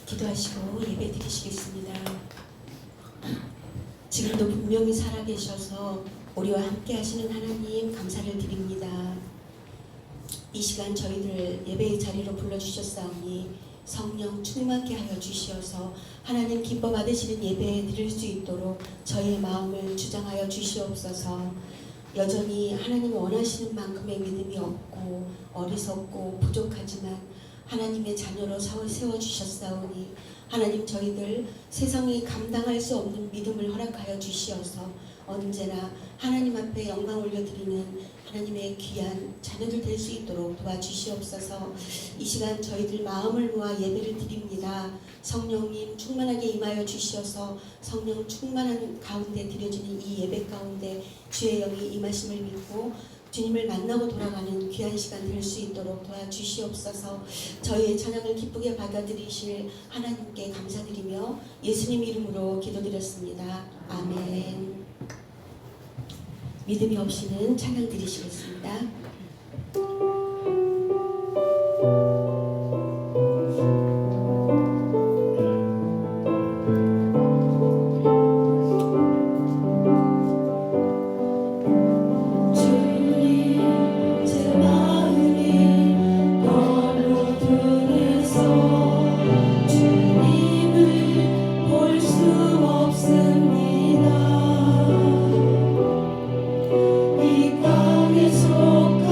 기도하시고 예배 드리시겠습니다. 지금도 분명히 살아계셔서 우리와 함께 하시는 하나님 감사를 드립니다. 이 시간 저희들 예배의 자리로 불러주셨사오니 성령 충만케 하여 주시어서 하나님 기뻐 받으시는 예배 드릴 수 있도록 저희의 마음을 주장하여 주시옵소서. 여전히 하나님 원하시는 만큼의 믿음이 없고 어리석고 부족하지만 하나님의 자녀로 세워주셨사오니 하나님 저희들 세상이 감당할 수 없는 믿음을 허락하여 주시어서 언제나 하나님 앞에 영광 올려드리는 하나님의 귀한 자녀들 될 수 있도록 도와주시옵소서. 이 시간 저희들 마음을 모아 예배를 드립니다. 성령님 충만하게 임하여 주시어서 성령 충만한 가운데 드려지는 이 예배 가운데 주의 영이 임하심을 믿고 주님을 만나고 돌아가는 귀한 시간 될 수 있도록 도와주시옵소서. 저희의 찬양을 기쁘게 받아들이실 하나님께 감사드리며 예수님 이름으로 기도드렸습니다. 아멘. 믿음이 없이는 찬양 드리시겠습니다. 이 땅에 속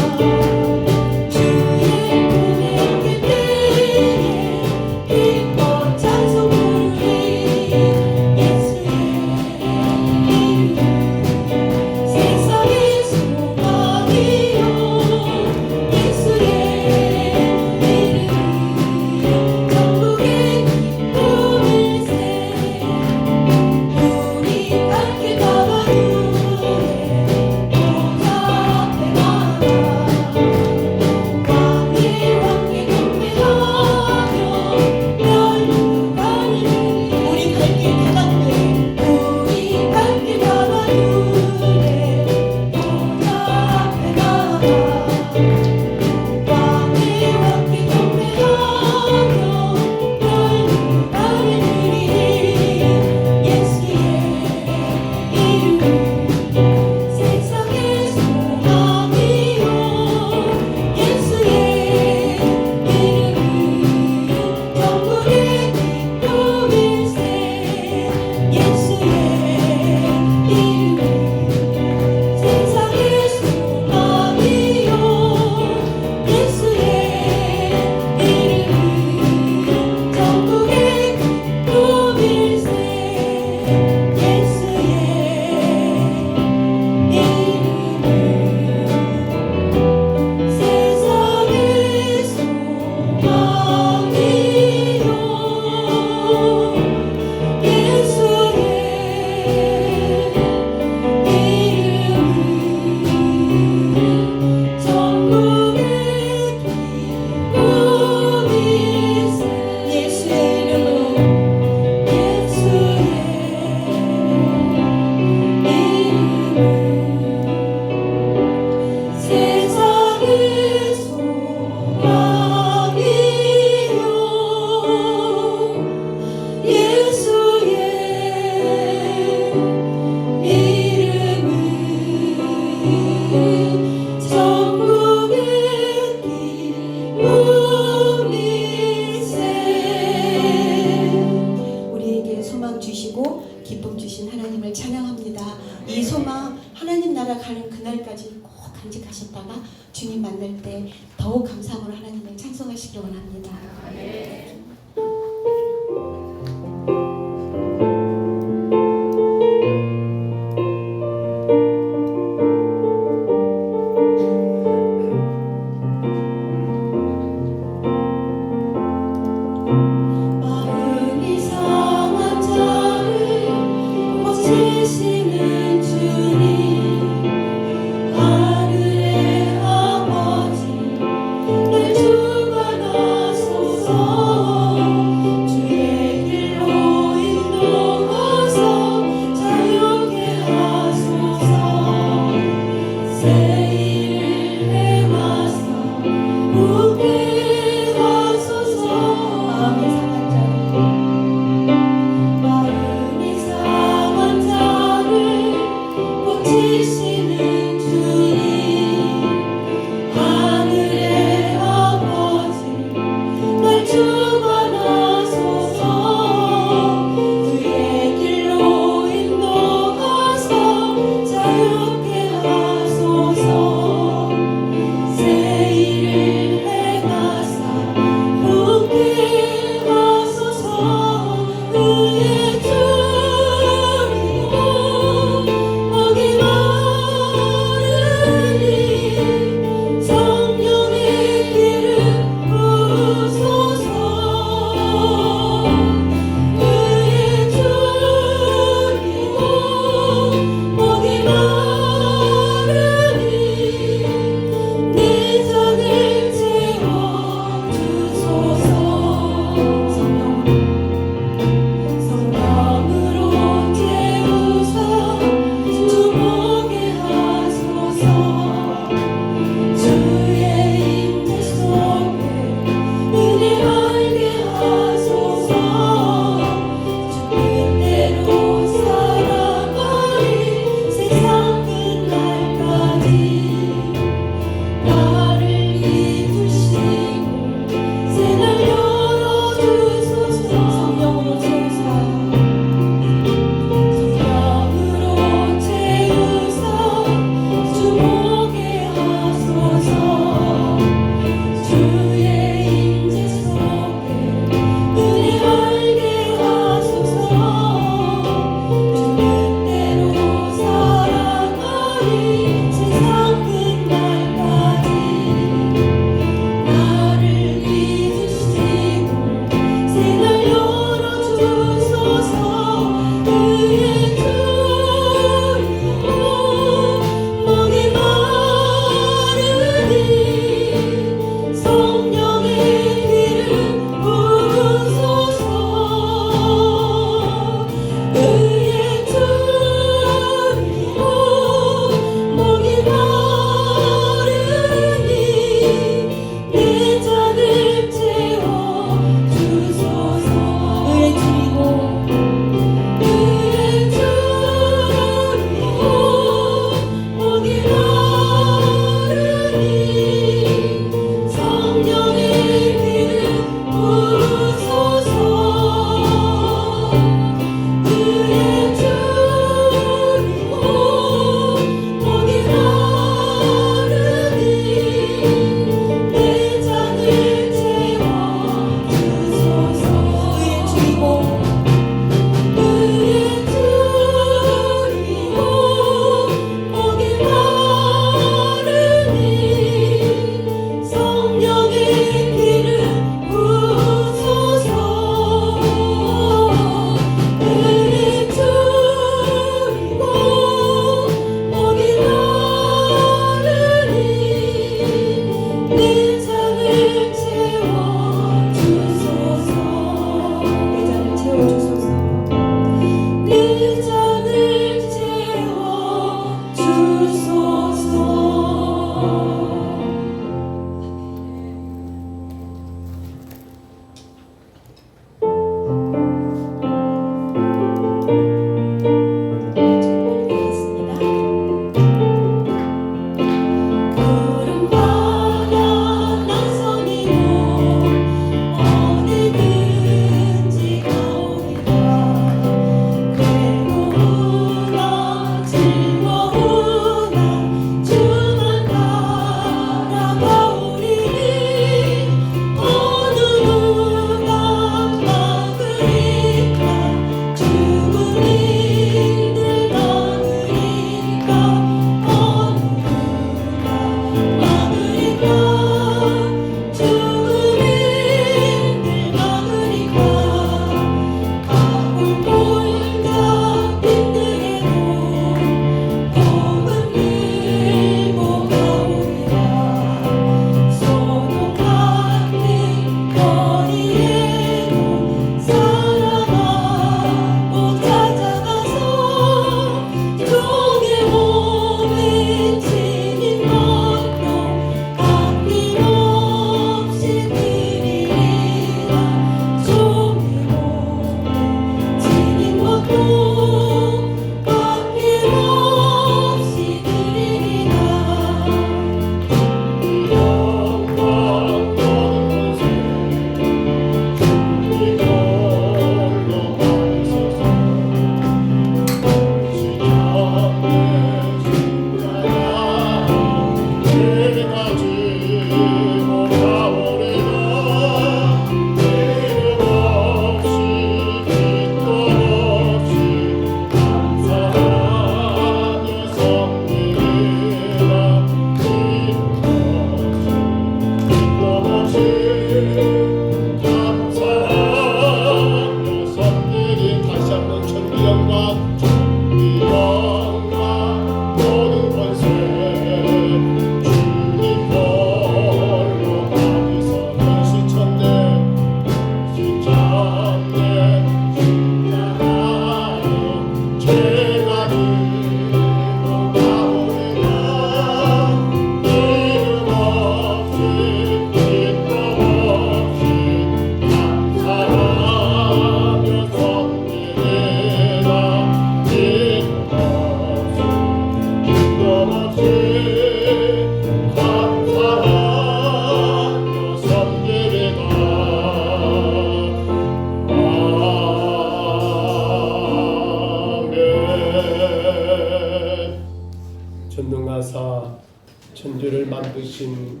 만드신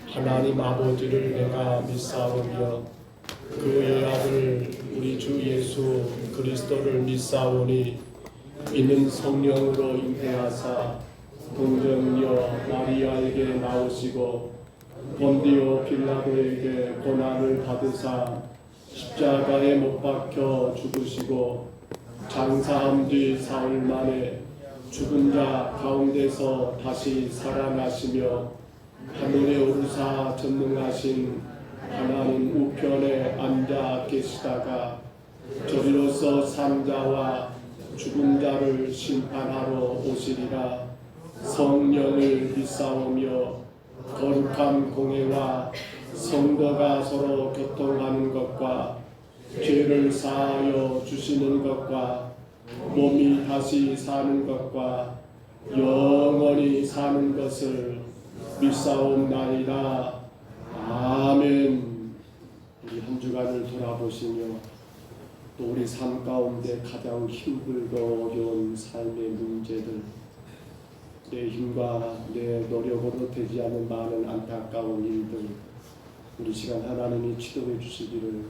하나님 아버지를 내가 믿사오며 그의 아들 우리 주 예수 그리스도를 믿사오니 이는 성령으로 인도하사 동정녀 마리아에게 나오시고 본디오 빌라도에게 고난을 받으사 십자가에 못 박혀 죽으시고 장사함 뒤 사흘 만에 죽은 자 가운데서 다시 살아나시며 하늘에 오르사 전능하신 하나님 우편에 앉아 계시다가 저리로서 산자와 죽은 자를 심판하러 오시리라. 성령을 믿사오며 거룩한 공회와 성도가 서로 교통하는 것과 죄를 사하여 주시는 것과 몸이 다시 사는 것과 영원히 사는 것을 믿사옵나이다. 아멘. 우리 한 주간을 돌아보시며 또 우리 삶 가운데 가장 힘들고 어려운 삶의 문제들, 내 힘과 내 노력으로 되지 않은 많은 안타까운 일들, 우리 시간 하나님이 치료해 주시기를,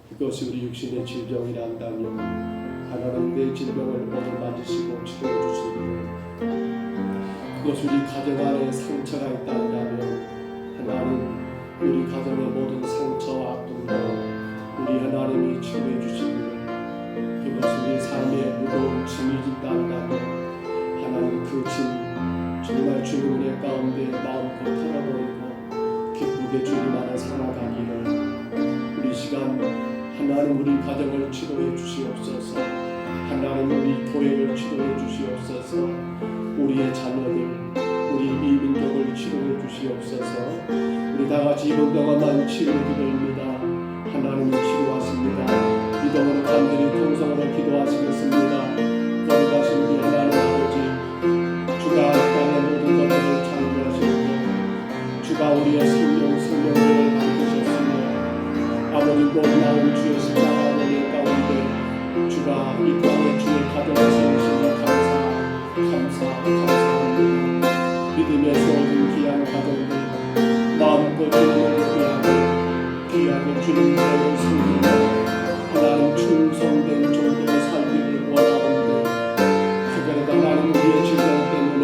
그것이 우리 육신의 질병이란다면 하나님 내 질병을 얻어맞으시고 치료해 주시기를, 그것이 우리 가정 안에 상처가 있다면 하나님 우리 가정의 모든 상처와 아픔도 우리 하나님이 치료해 주시기를, 그것이 우리 삶의 무거운 짐이 있다면 하나님 그 짐 정말 주님 은혜 가운데 마음껏 털어버리고 기쁘게 주님 안에 살아가기를, 우리 시간 하나님 우리 가정을 치료해 주시옵소서. 하나님 우리 교회를 치료해 주시옵소서. 우리의 자녀들, 우리 이 민족을 치료해 주시옵소서. 우리 다같이 이번 동안만 치료해 드립니다. 하나님은 치료하십니다. 이동으로 간절히 통성으로 기도하시겠습니다. 거룩하신 우리 하나님 아버지, 주가 땅의 모든 것들을 창조하시고 주가 우리의 생명을 만드셨으며 아버지 놀라운 주의 십자가 은혜 가운데 주가 이 땅에 주의 가정을 세우시며 감사합니다. 믿음에서 얻은 귀한 가정들 마음껏 주님을 예배하고 귀하게 주님을 섬기며 하나님 충성된 종으로 살기를 원하는데, 그거에다 나는 우리의 질병 때문에,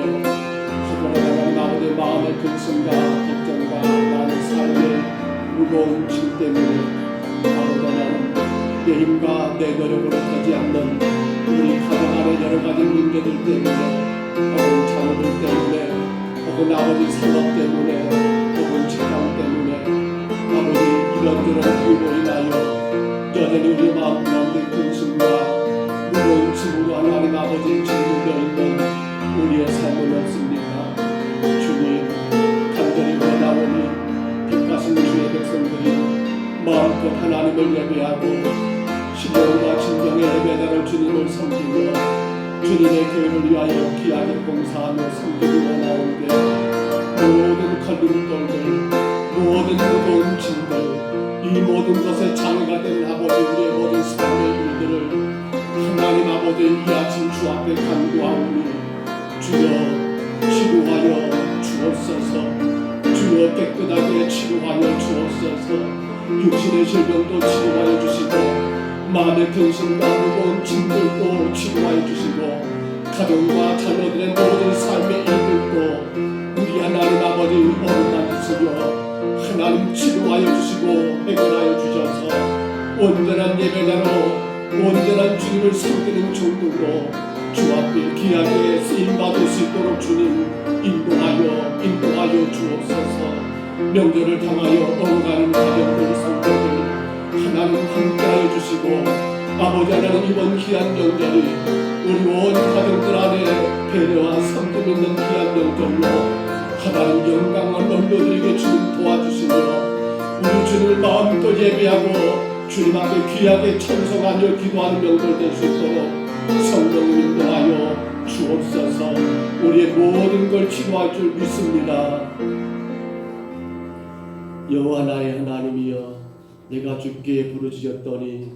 그거에다 나는 아버지의 마음의 근심과 걱정과 나는 삶의 무거운 짐 때문에, 아버지 나는 내 힘과 내 노력으로 되지 않는 우리 가정 안의 여러 가지 문제들 때문에, 혹은 자녀들 때문에, 혹은 아버지 산업 때문에, 혹은 직장 때문에 아버지 이런저런 이유로 인하여 여전히 우리 마음 가운데 근심과 무거운 짐으로 하나님 아버지 짓눌려 있는 우리의 삶은 없습니까? 주님 간절히 원하오니 빛가신 주의 백성들이 마음껏 하나님을 예배하고 신령과 진정의 예배자를 주님을 섬기며 주님의 교회를 위하여 귀하게 봉사하며 섬기기 원하오는데, 모든 걸림돌들, 모든 무거운 짐들, 이 모든 것에 장애가 되는 아버지 우리의 모든 삶의 일들을 하나님 아버지 이 아침 주 앞에 간구하오니 주여 치료하여 주옵소서. 주여 깨끗하게 치료하여 주옵소서. 육신의 질병도 치료하여 주시고 마음의 근심과 무거운 짐들도 치료하여 주시고 가정과 자녀들의 모든 삶의 일들도 우리 하나님 아버지 어루만지시며 하나님 치료하여 주시고 해결하여 주셔서 온전한 예배자로 온전한 주님을 섬기는 종들로 주 앞에 귀하게 쓰임받을 수 있도록 주님 인도하여 주옵소서. 명절을 당하여 어가는 가정들 성도들 하나님 함께하여 주시고, 아버지 하나님 이번 귀한 명절이 우리 온 가정들 안에 배려와 섬김 있는 귀한 명절로 하나님 영광을 올려드리게 주님 도와주시며 우리 주님을 마음껏 예배하고 주님 앞에 귀하게 찬송하며 기도하는 명절 될 수 있도록 성령 인도하여 주옵소서. 우리의 모든 걸 치료할 줄 믿습니다. 여호와 나의 하나님이여, 내가 주께 부르짖었더니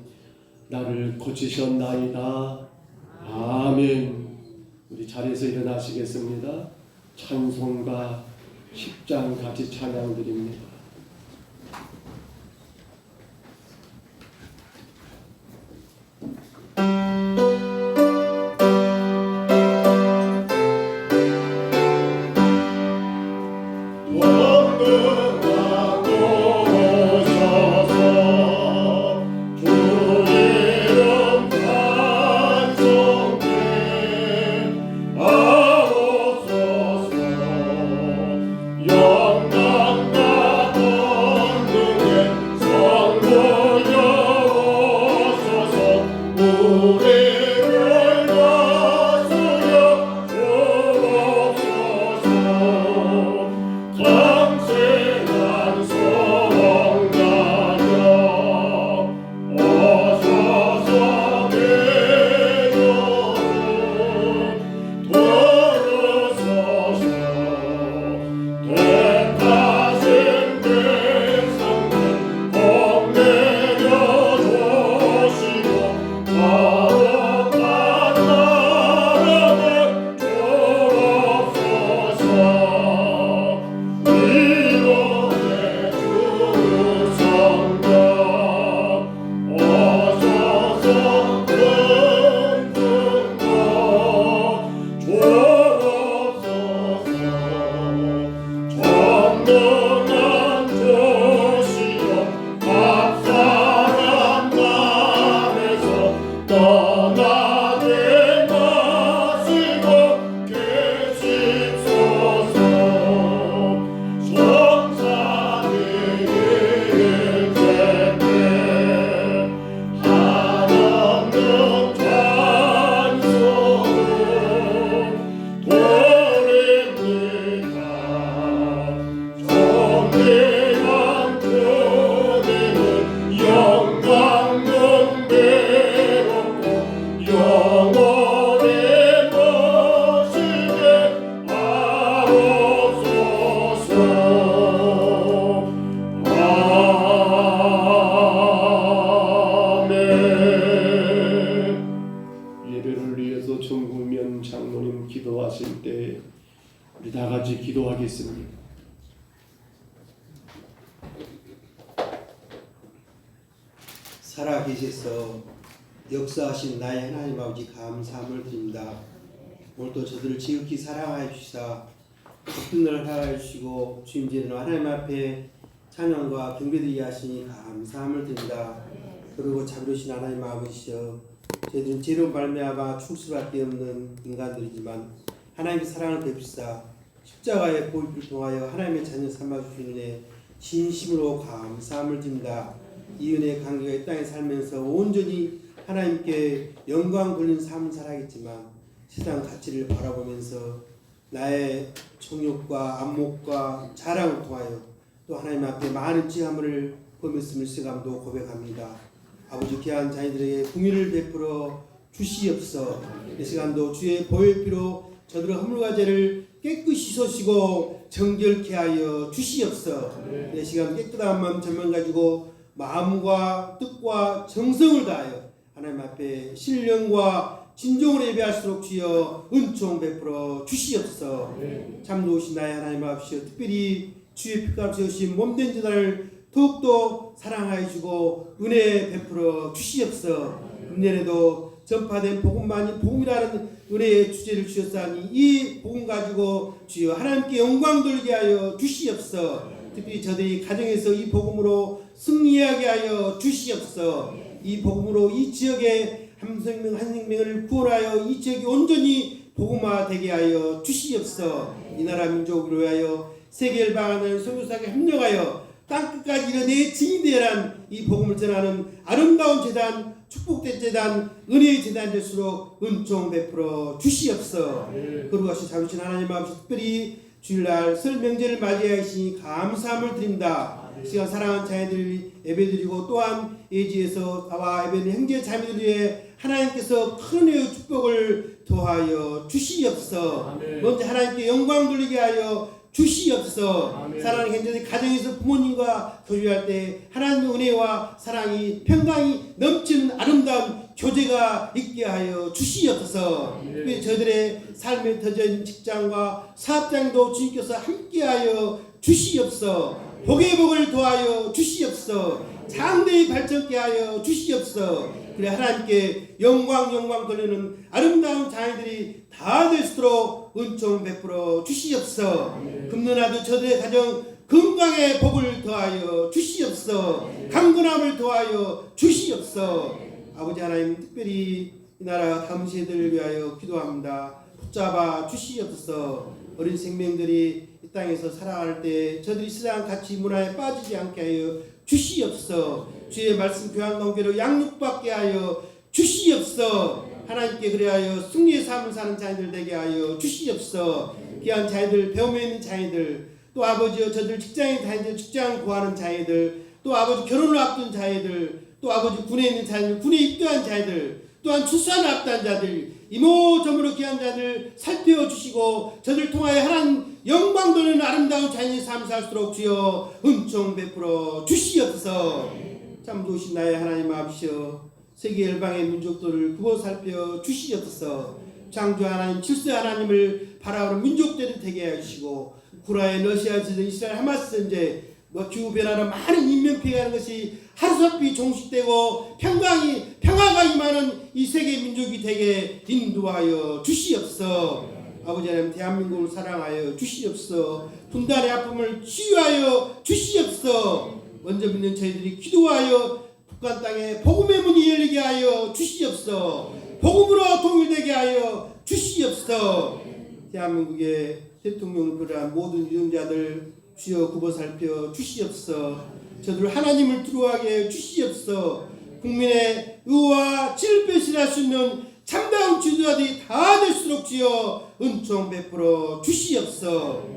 나를 고치셨나이다. 아멘. 우리 자리에서 일어나시겠습니다. 찬송가 10장 같이 찬양 드립니다. 기도하실 때 우리 다 같이 기도하겠습니다. 살아계셔서 역사하신 나의 하나님 아버지 감사함을 드립니다. 오늘도 저들을 지극히 사랑하여 주시사 모든 날 하여 주시고 주임제는 하나님 앞에 찬양과 경배드리게 하시니 감사함을 드립니다. 그리고 자비로우신 하나님 아버지여, 저희들은 죄로 말미암아 죽을 수밖에 없는 인간들이지만 하나님의 사랑을 베푸시사 십자가의 보혈을 통하여 하나님의 자녀 삼아주시는 은혜 진심으로 감사함을 드립니다. 이 은혜의 관계가 이 땅에 살면서 온전히 하나님께 영광 돌리는 삶을 살아야겠지만 세상 가치를 바라보면서 나의 정욕과 안목과 자랑을 통하여 또 하나님 앞에 많은 지함을 범했음을 시감도 고백합니다. 아버지 귀한 자녀들에게 긍휼을 베풀어 주시옵소서. 이 시간도 주의 보혈피로 저들의 허물과 죄를 깨끗이 씻으시고 정결케 하여 주시옵소서. 이 시간 깨끗한 마음 전면 가지고 마음과 뜻과 정성을 다하여 하나님 앞에 신령과 진정으로 예배할수록 주여 은총 베풀어 주시옵소서. 참 좋으신 나의 하나님 아버지여, 특별히 주의 피값 세우신 몸된 제단을 더욱더 사랑하여 주고 은혜 베풀어 주시옵소서. 금년에도 전파된 복음만이 복음이라는 은혜의 주제를 주셨사니 이 복음 가지고 주여 하나님께 영광 돌리게 하여 주시옵소서. 특별히 저들이 가정에서 이 복음으로 승리하게 하여 주시옵소서. 이 복음으로 이 지역의 한 생명 한 생명을 구원하여 이 지역이 온전히 복음화 되게 하여 주시옵소서. 이 나라 민족을 위하여 세계를 방하는 선교사에게 협력하여 땅끝까지 이르내 증인되란 이 복음을 전하는 아름다운 재단, 축복된 재단, 은혜의 재단 될수록 은총 베풀어 주시옵소서. 거룩하신 자비신 하나님 아버지, 특별히 주일날 설 명제를 맞이하시니 감사함을 드립니다. 시간 사랑하는 자녀들 예배드리고 또한 예지에서 나와 예배는 형제 자매들 위해 하나님께서 큰 은혜의 축복을 더하여 주시옵소서. 먼저 하나님께 영광 돌리게 하여 주시옵소서. 아멘. 사랑하는 현재 가정에서 부모님과 교류할 때 하나님의 은혜와 사랑이 평강이 넘치는 아름다운 교제가 있게 하여 주시옵소서. 아멘. 저들의 삶에 터진 직장과 사업장도 주님께서 함께하여 주시옵소서. 복의 복을 더하여 주시옵소서. 장대의 발전케 하여 주시옵소서. 그래 하나님께 영광 돌리는 아름다운 자녀들이 다 될 수 있도록 은총 베풀어 주시옵소서. 금년에도 저들의 가정 건강의 복을 더하여 주시옵소서. 강건함을 더하여 주시옵소서. 아버지 하나님 특별히 이 나라 다음 세대를 위하여 기도합니다. 붙잡아 주시옵소서. 어린 생명들이 이 땅에서 살아갈 때 저들이 세상 가치 문화에 빠지지 않게 하여 주시옵소서. 주의 말씀 교환 관계로 양육받게 하여 주시옵소서. 하나님께 그리하여 승리의 삶을 사는 자녀들 되게 하여 주시옵소서. 귀한 자녀들, 배움에 있는 자녀들, 또 아버지여 저들 직장인 자녀들, 직장 구하는 자녀들, 또 아버지 결혼을 앞둔 자녀들, 또 아버지 군에 있는 자녀들, 군에 입대한 자녀들, 또한 출산을 앞둔 자들, 이모저모로 귀한 자들 살펴주시고 저들 통하여 하나님 영광 돌리는 아름다운 자녀의 삶을 살 수 있도록 주여 은총 베풀어 주시옵소서. 참 좋으신 나의 하나님 아버지여, 세계 열방의 민족들을 구워 살펴 주시옵소서. 창조 하나님, 질서 하나님을 바라보는 민족들이 되게 해주시고, 우크라이나, 러시아, 이스라엘, 하마스 현재 기후 변화로 많은 인명 피해가는 것이 하루살피 종식되고 평화가 임하는 이 세계 민족이 되게 인도하여 주시옵소서. 아버지 하나님, 대한민국을 사랑하여 주시옵소서. 분단의 아픔을 치유하여 주시옵소서. 먼저 믿는 저희들이 기도하여 북한 땅에 복음의 문이 열리게 하여 주시옵소서. 복음으로 통일되게 하여 주시옵소서. 대한민국의 대통령을 비롯한 모든 유정자들 주여 굽어 살펴 주시옵소서. 저들 하나님을 두려워하게 하여 주시옵소서. 국민의 의와 진을 배신할 수 있는 참다운 지도자들이 다 될수록 주여 은총 베풀어 주시옵소서.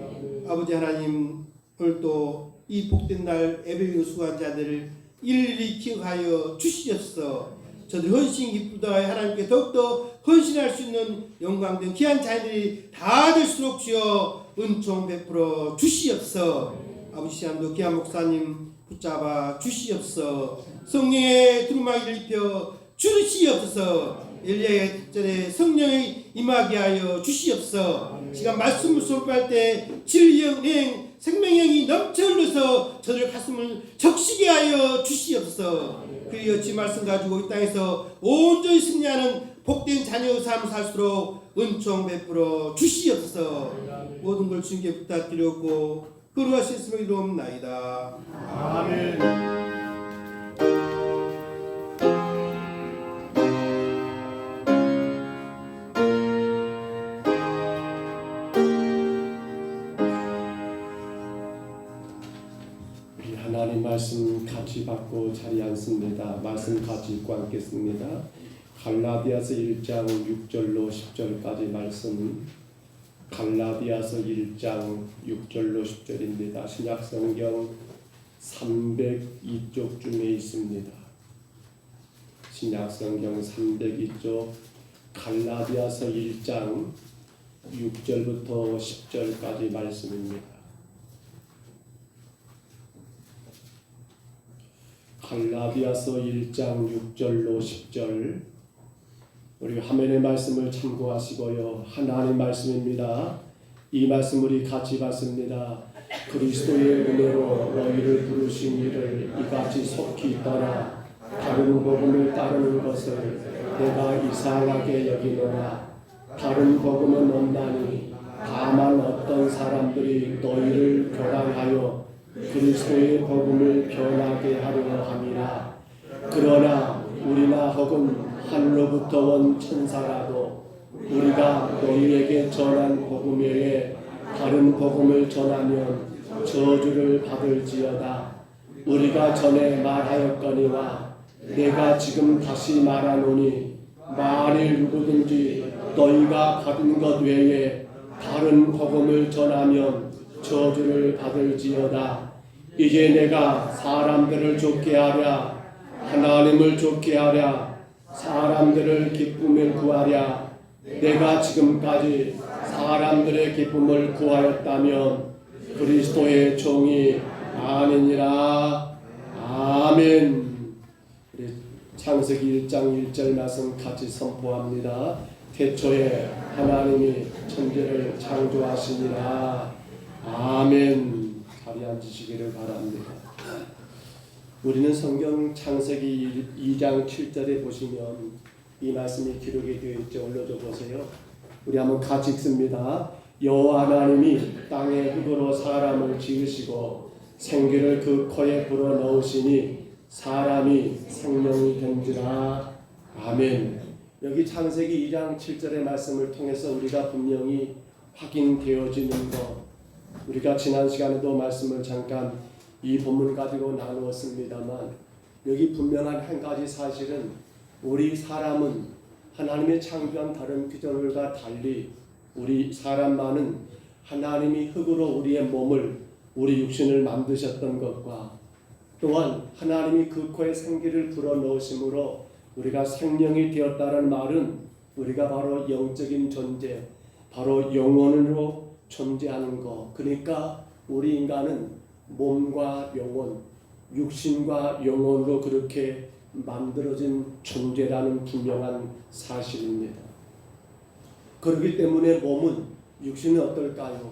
아버지 하나님, 오늘도 이 복된 날 예배의 수고한 자들을 일일이 기억하여 주시옵소서. 저들 헌신 기쁘다 하나님께 더욱더 헌신할 수 있는 영광된 귀한 자들이 다 될수록 주여 은총 베풀어 주시옵소서. 아버지 시간도 귀한 목사님 붙잡아 주시옵소서. 성령의 두루마기를 입혀 주시옵소서. 엘리야의 특전에 성령이 임하게 하여 주시옵소서. 시간 말씀을 선포할 때 진리영 생명력이 넘쳐 흘러서 저들 가슴을 적시게 하여 주시옵소서. 그 여치 말씀 가지고 이 땅에서 온전히 승리하는 복된 자녀의 삶을 살수록 은총 베풀어 주시옵소서. 모든 걸 주님께 부탁드렸고 거룩하신 이름으로 이루옵나이다. 아멘. 우리 하나님 말씀 같이 받고 자리에 앉습니다. 말씀 같이 읽고 앉겠습니다. 갈라디아서 1장 6절로 10절까지 말씀, 갈라디아서 1장 6절로 10절입니다. 신약성경 302쪽쯤에 있습니다. 신약성경 302쪽 갈라디아서 1장 6절부터 10절까지 말씀입니다. 갈라디아서 1장 6절로 10절, 우리 화면의 말씀을 참고하시고요. 하나님 말씀입니다. 이 말씀 우리 같이 받습니다. 그리스도의 은혜로 너희를 부르신 이를 이같이 속히 떠나 다른 복음을 따르는 것을 내가 이상하게 여기노라. 다른 복음은 없나니 다만 어떤 사람들이 너희를 교란하여 그리스도의 복음을 변하게 하려 함이라. 그러나 우리나 혹은 하늘로부터 온 천사라도 우리가 너희에게 전한 복음 외에 다른 복음을 전하면 저주를 받을지어다. 우리가 전에 말하였거니와 내가 지금 다시 말하노니 만일 누구든지 너희가 받은 것 외에 다른 복음을 전하면 저주를 받을지어다. 이제 내가 사람들을 좋게 하랴 하나님을 좋게 하랴 사람들을 기쁨을 구하랴 내가 지금까지 사람들의 기쁨을 구하였다면 그리스도의 종이 아니니라. 아멘. 우리 창세기 1장 1절 말씀 같이 선포합니다. 태초에 하나님이 천지를 창조하시니라. 아멘. 자리에 앉으시기를 바랍니다. 우리는 성경 창세기 2장 7절에 보시면 이 말씀이 기록이 되어 있죠. 올려줘 보세요. 우리 한번 같이 읽습니다. 여호와 하나님이 땅의 흙으로 사람을 지으시고 생기를 그 코에 불어 넣으시니 사람이 생명이 된지라. 아멘. 여기 창세기 2장 7절의 말씀을 통해서 우리가 분명히 확인되어지는 것, 우리가 지난 시간에도 말씀을 잠깐 이 본문 가지고 나누었습니다만, 여기 분명한 한 가지 사실은 우리 사람은 하나님의 창조한 다른 피조물과 달리 우리 사람만은 하나님이 흙으로 우리의 몸을, 우리 육신을 만드셨던 것과 또한 하나님이 그 코에 생기를 불어넣으심으로 우리가 생명이 되었다는 말은 우리가 바로 영적인 존재, 바로 영혼으로 존재하는 것. 그러니까 우리 인간은 몸과 영혼, 육신과 영혼으로 그렇게 만들어진 존재라는 분명한 사실입니다. 그렇기 때문에 몸은, 육신은 어떨까요?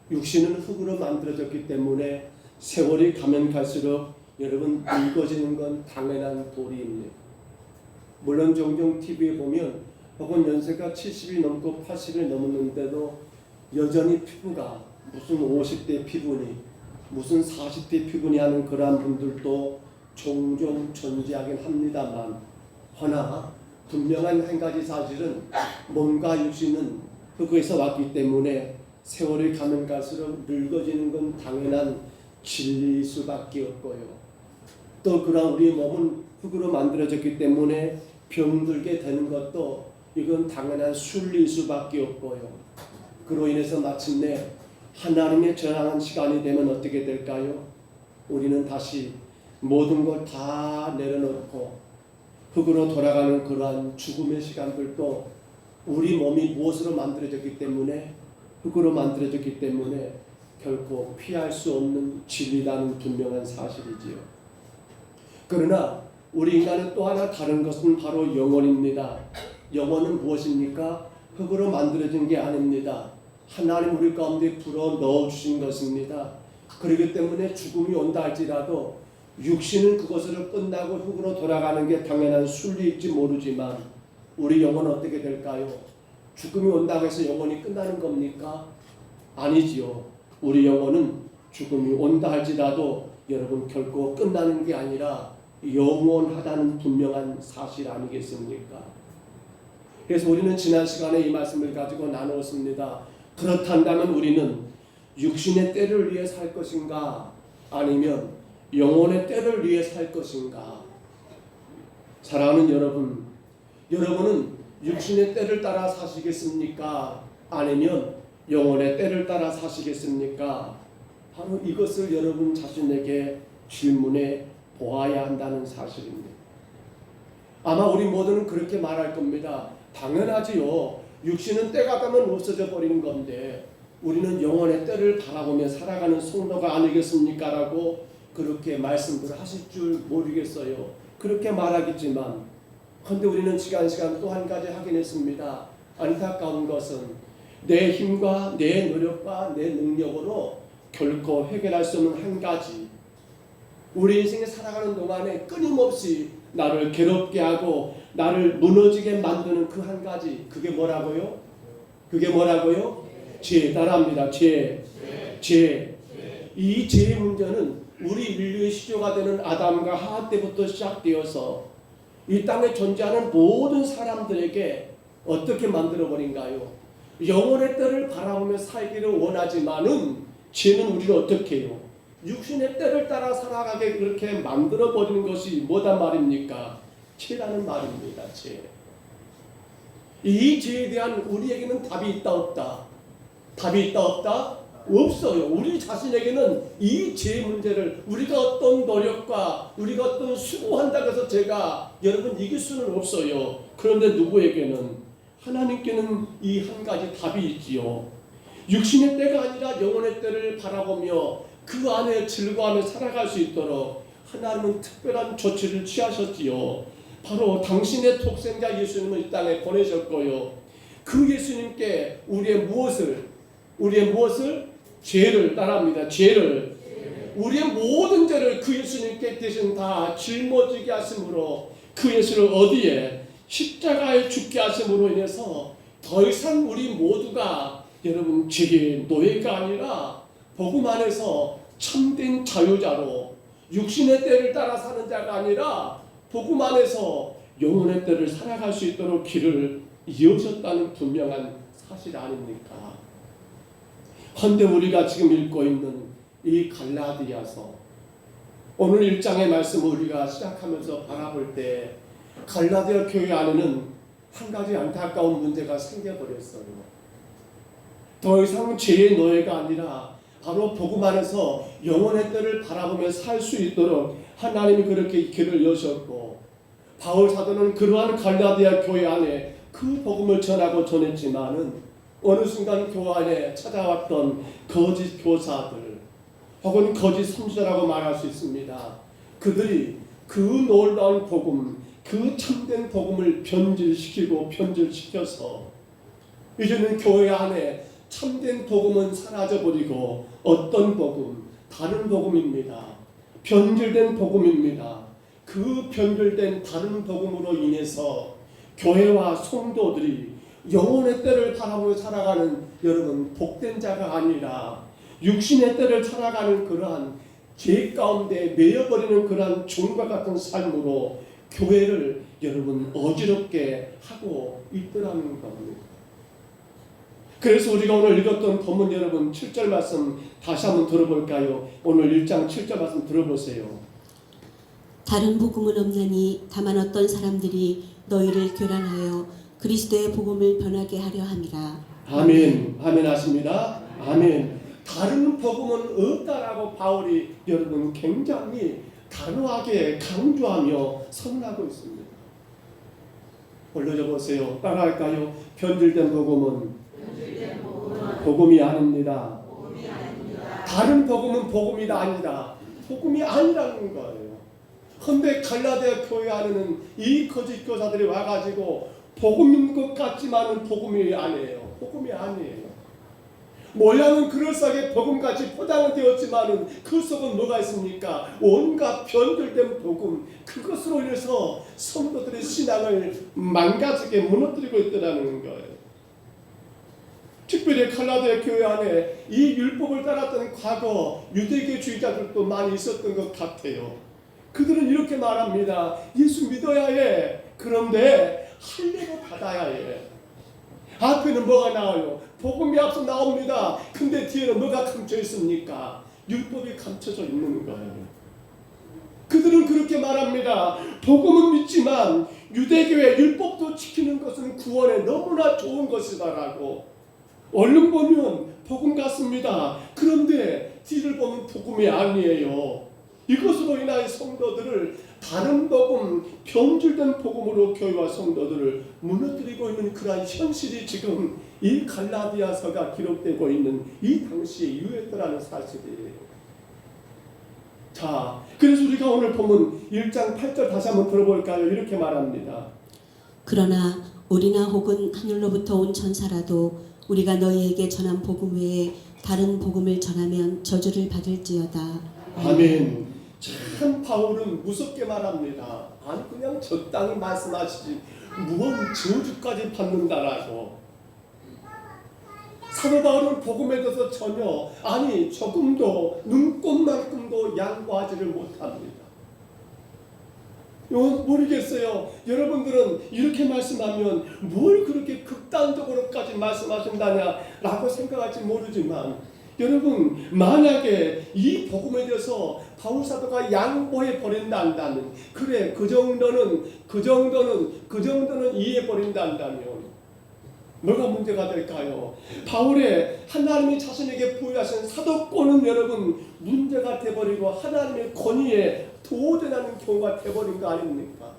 육신은 흙으로 만들어졌기 때문에 세월이 가면 갈수록 여러분 늙어지는 건 당연한 도리입니다. 물론 종종 TV에 보면 혹은 연세가 70이 넘고 80이 넘었는데도 여전히 피부가 무슨 50대 피부니 무슨 40대 피부니 하는 그러한 분들도 종종 존재하긴 합니다만, 허나 분명한 한 가지 사실은 몸과 육신은 흙에서 왔기 때문에 세월이 가면 갈수록 늙어지는 건 당연한 진리일 수밖에 없고요. 또 그런 우리 몸은 흙으로 만들어졌기 때문에 병들게 되는 것도 이건 당연한 순리일 수밖에 없고요. 그로 인해서 마침내 하나님의 전향한 시간이 되면 어떻게 될까요? 우리는 다시 모든 걸 다 내려놓고 흙으로 돌아가는 그러한 죽음의 시간들도 우리 몸이 무엇으로 만들어졌기 때문에, 흙으로 만들어졌기 때문에 결코 피할 수 없는 진리라는 분명한 사실이지요. 그러나 우리 인간은 또 하나 다른 것은 바로 영혼입니다. 영혼은 무엇입니까? 흙으로 만들어진 게 아닙니다. 하나님 우리 가운데 불어 넣어주신 것입니다. 그렇기 때문에 죽음이 온다 할지라도 육신은 그것으로 끝나고 흙으로 돌아가는 게 당연한 순리일지 모르지만 우리 영혼은 어떻게 될까요? 죽음이 온다고 해서 영혼이 끝나는 겁니까? 아니지요. 우리 영혼은 죽음이 온다 할지라도 여러분 결코 끝나는 게 아니라 영원하다는 분명한 사실 아니겠습니까? 그래서 우리는 지난 시간에 이 말씀을 가지고 나누었습니다. 그렇다면 우리는 육신의 때를 위해 살 것인가, 아니면 영혼의 때를 위해 살 것인가? 사랑하는 여러분, 여러분은 육신의 때를 따라 사시겠습니까? 아니면 영혼의 때를 따라 사시겠습니까? 바로 이것을 여러분 자신에게 질문해 보아야 한다는 사실입니다. 아마 우리 모두는 그렇게 말할 겁니다. 당연하지요. 육신은 때가 가면 없어져 버리는 건데 우리는 영혼의 때를 바라보며 살아가는 성도가 아니겠습니까? 라고 그렇게 말씀들을 하실 줄 모르겠어요. 그렇게 말하겠지만, 그런데 우리는 시간 또 한 가지 확인했습니다. 안타까운 것은 내 힘과 내 노력과 내 능력으로 결코 해결할 수 없는 한 가지, 우리 인생에 살아가는 동안에 끊임없이 나를 괴롭게 하고 나를 무너지게 만드는 그 한 가지, 그게 뭐라고요? 그게 뭐라고요? 죄. 따라합니다. 죄. 이 죄의 문제는 우리 인류의 시조가 되는 아담과 하와 때부터 시작되어서 이 땅에 존재하는 모든 사람들에게 어떻게 만들어버린가요? 영혼의 때를 바라보며 살기를 원하지만은 죄는 우리를 어떻게 해요? 육신의 때를 따라 살아가게 그렇게 만들어버리는 것이 뭐단 말입니까? 죄라는 말입니다. 죄. 이 죄에 대한 우리에게는 답이 있다 없다? 답이 있다 없다? 없어요. 우리 자신에게는 이 죄 문제를 우리가 어떤 노력과 우리가 어떤 수고한다고 해서 제가 여러분 이길 수는 없어요. 그런데 누구에게는? 하나님께는 이 한 가지 답이 있지요. 육신의 때가 아니라 영혼의 때를 바라보며 그 안에 즐거워하며 살아갈 수 있도록 하나님은 특별한 조치를 취하셨지요. 바로 당신의 독생자 예수님을 이 땅에 보내셨고요. 그 예수님께 우리의 무엇을 죄를 따릅니다. 죄를 우리의 모든 죄를 그 예수님께 대신 다 짊어지게 하심으로 그 예수를 어디에 십자가에 죽게 하심으로 인해서 더 이상 우리 모두가 여러분 죄의 노예가 아니라 복음 안에서 참된 자유자로 육신의 때를 따라 사는 자가 아니라 복음 안에서 영혼의 때를 살아갈 수 있도록 길을 이어졌다는 분명한 사실 아닙니까? 헌데 우리가 지금 읽고 있는 이 갈라디아서 오늘 1장의 말씀을 우리가 시작하면서 바라볼 때 갈라디아 교회 안에는 한 가지 안타까운 문제가 생겨버렸어요. 더 이상 죄의 노예가 아니라 바로 복음 안에서 영혼의 때를 바라보며 살 수 있도록 하나님이 그렇게 길을 여셨고, 바울 사도는 그러한 갈라디아 교회 안에 그 복음을 전하고 전했지만은 어느 순간 교회 안에 찾아왔던 거짓 교사들 혹은 거짓 선지자라고 말할 수 있습니다. 그들이 그 놀라운 복음, 그 참된 복음을 변질시켜서 이제는 교회 안에 참된 복음은 사라져버리고 어떤 복음? 다른 복음입니다. 변질된 복음입니다. 그 변질된 다른 복음으로 인해서 교회와 성도들이 영혼의 때를 바라보며 살아가는 여러분 복된 자가 아니라 육신의 때를 살아가는 그러한 죄 가운데 매여버리는 그러한 종과 같은 삶으로 교회를 여러분 어지럽게 하고 있더라는 겁니다. 그래서 우리가 오늘 읽었던 본문 여러분 7절 말씀 다시 한번 들어볼까요? 오늘 1장 7절 말씀 들어보세요. 다른 복음은 없나니 다만 어떤 사람들이 너희를 교란하여 그리스도의 복음을 변하게 하려 함이라. 아멘. 아멘 하십니다. 아멘. 다른 복음은 없다라고 바울이 여러분 굉장히 단호하게 강조하며 선언하고 있습니다. 올려줘 보세요. 따라할까요? 변질된 복음은 복음이 아닙니다. 다른 복음은 복음이다 아니다. 복음이 아니라는 거예요. 그런데 갈라디아 교회 안에는 이 거짓 교사들이 와가지고 복음인 것 같지만은 복음이 아니에요. 복음이 아니에요. 모양은 그럴싸하게 복음같이 포장은 되었지만은 그 속은 뭐가 있습니까? 온갖 변질된 복음, 그것으로 인해서 성도들의 신앙을 망가지게 무너뜨리고 있더라는 거예요. 특별히 갈라디아 교회 안에 이 율법을 따랐던 과거 유대교주의자들도 많이 있었던 것 같아요. 그들은 이렇게 말합니다. 예수 믿어야 해. 그런데 할례를 받아야 해. 앞에는 뭐가 나와요? 복음이 앞서 나옵니다. 근데 뒤에는 뭐가 감춰 있습니까? 율법이 감춰져 있는 거예요. 그들은 그렇게 말합니다. 복음은 믿지만 유대교의 율법도 지키는 것은 구원에 너무나 좋은 것이다라고. 얼른 보면 복음 같습니다. 그런데 뒤를 보면 복음이 아니에요. 이것으로 인하여 성도들을 다른 복음, 변질된 복음으로 교회와 성도들을 무너뜨리고 있는 그러한 현실이 지금 이 갈라디아서가 기록되고 있는 이 당시에 이유였더라는 사실이에요. 자, 그래서 우리가 오늘 보면 1장 8절 다시 한번 들어볼까요? 이렇게 말합니다. 그러나 우리나 혹은 하늘로부터 온 천사라도 우리가 너희에게 전한 복음 외에 다른 복음을 전하면 저주를 받을지어다. 아멘. 참 바울은 무섭게 말합니다. 아니 그냥 적당히 말씀하시지 무언 저주까지 받는다라고. 사도 바울은 복음에 대해서 전혀 아니 조금도 눈꼽만큼도 양보하지를 못합니다. 모르겠어요. 여러분들은 이렇게 말씀하면 뭘 그렇게 극단적으로까지 말씀하신다냐라고 생각할지 모르지만 여러분 만약에 이 복음에 대해서 바울 사도가 양보해 버린다면 그래 그 정도는 이해해 버린다면 뭐가 문제가 될까요? 바울의 하나님이 자신에게 부여하신 사도권은 여러분 문제가 돼버리고 하나님의 권위에 도전하는 경우가 돼버린 거 아닙니까?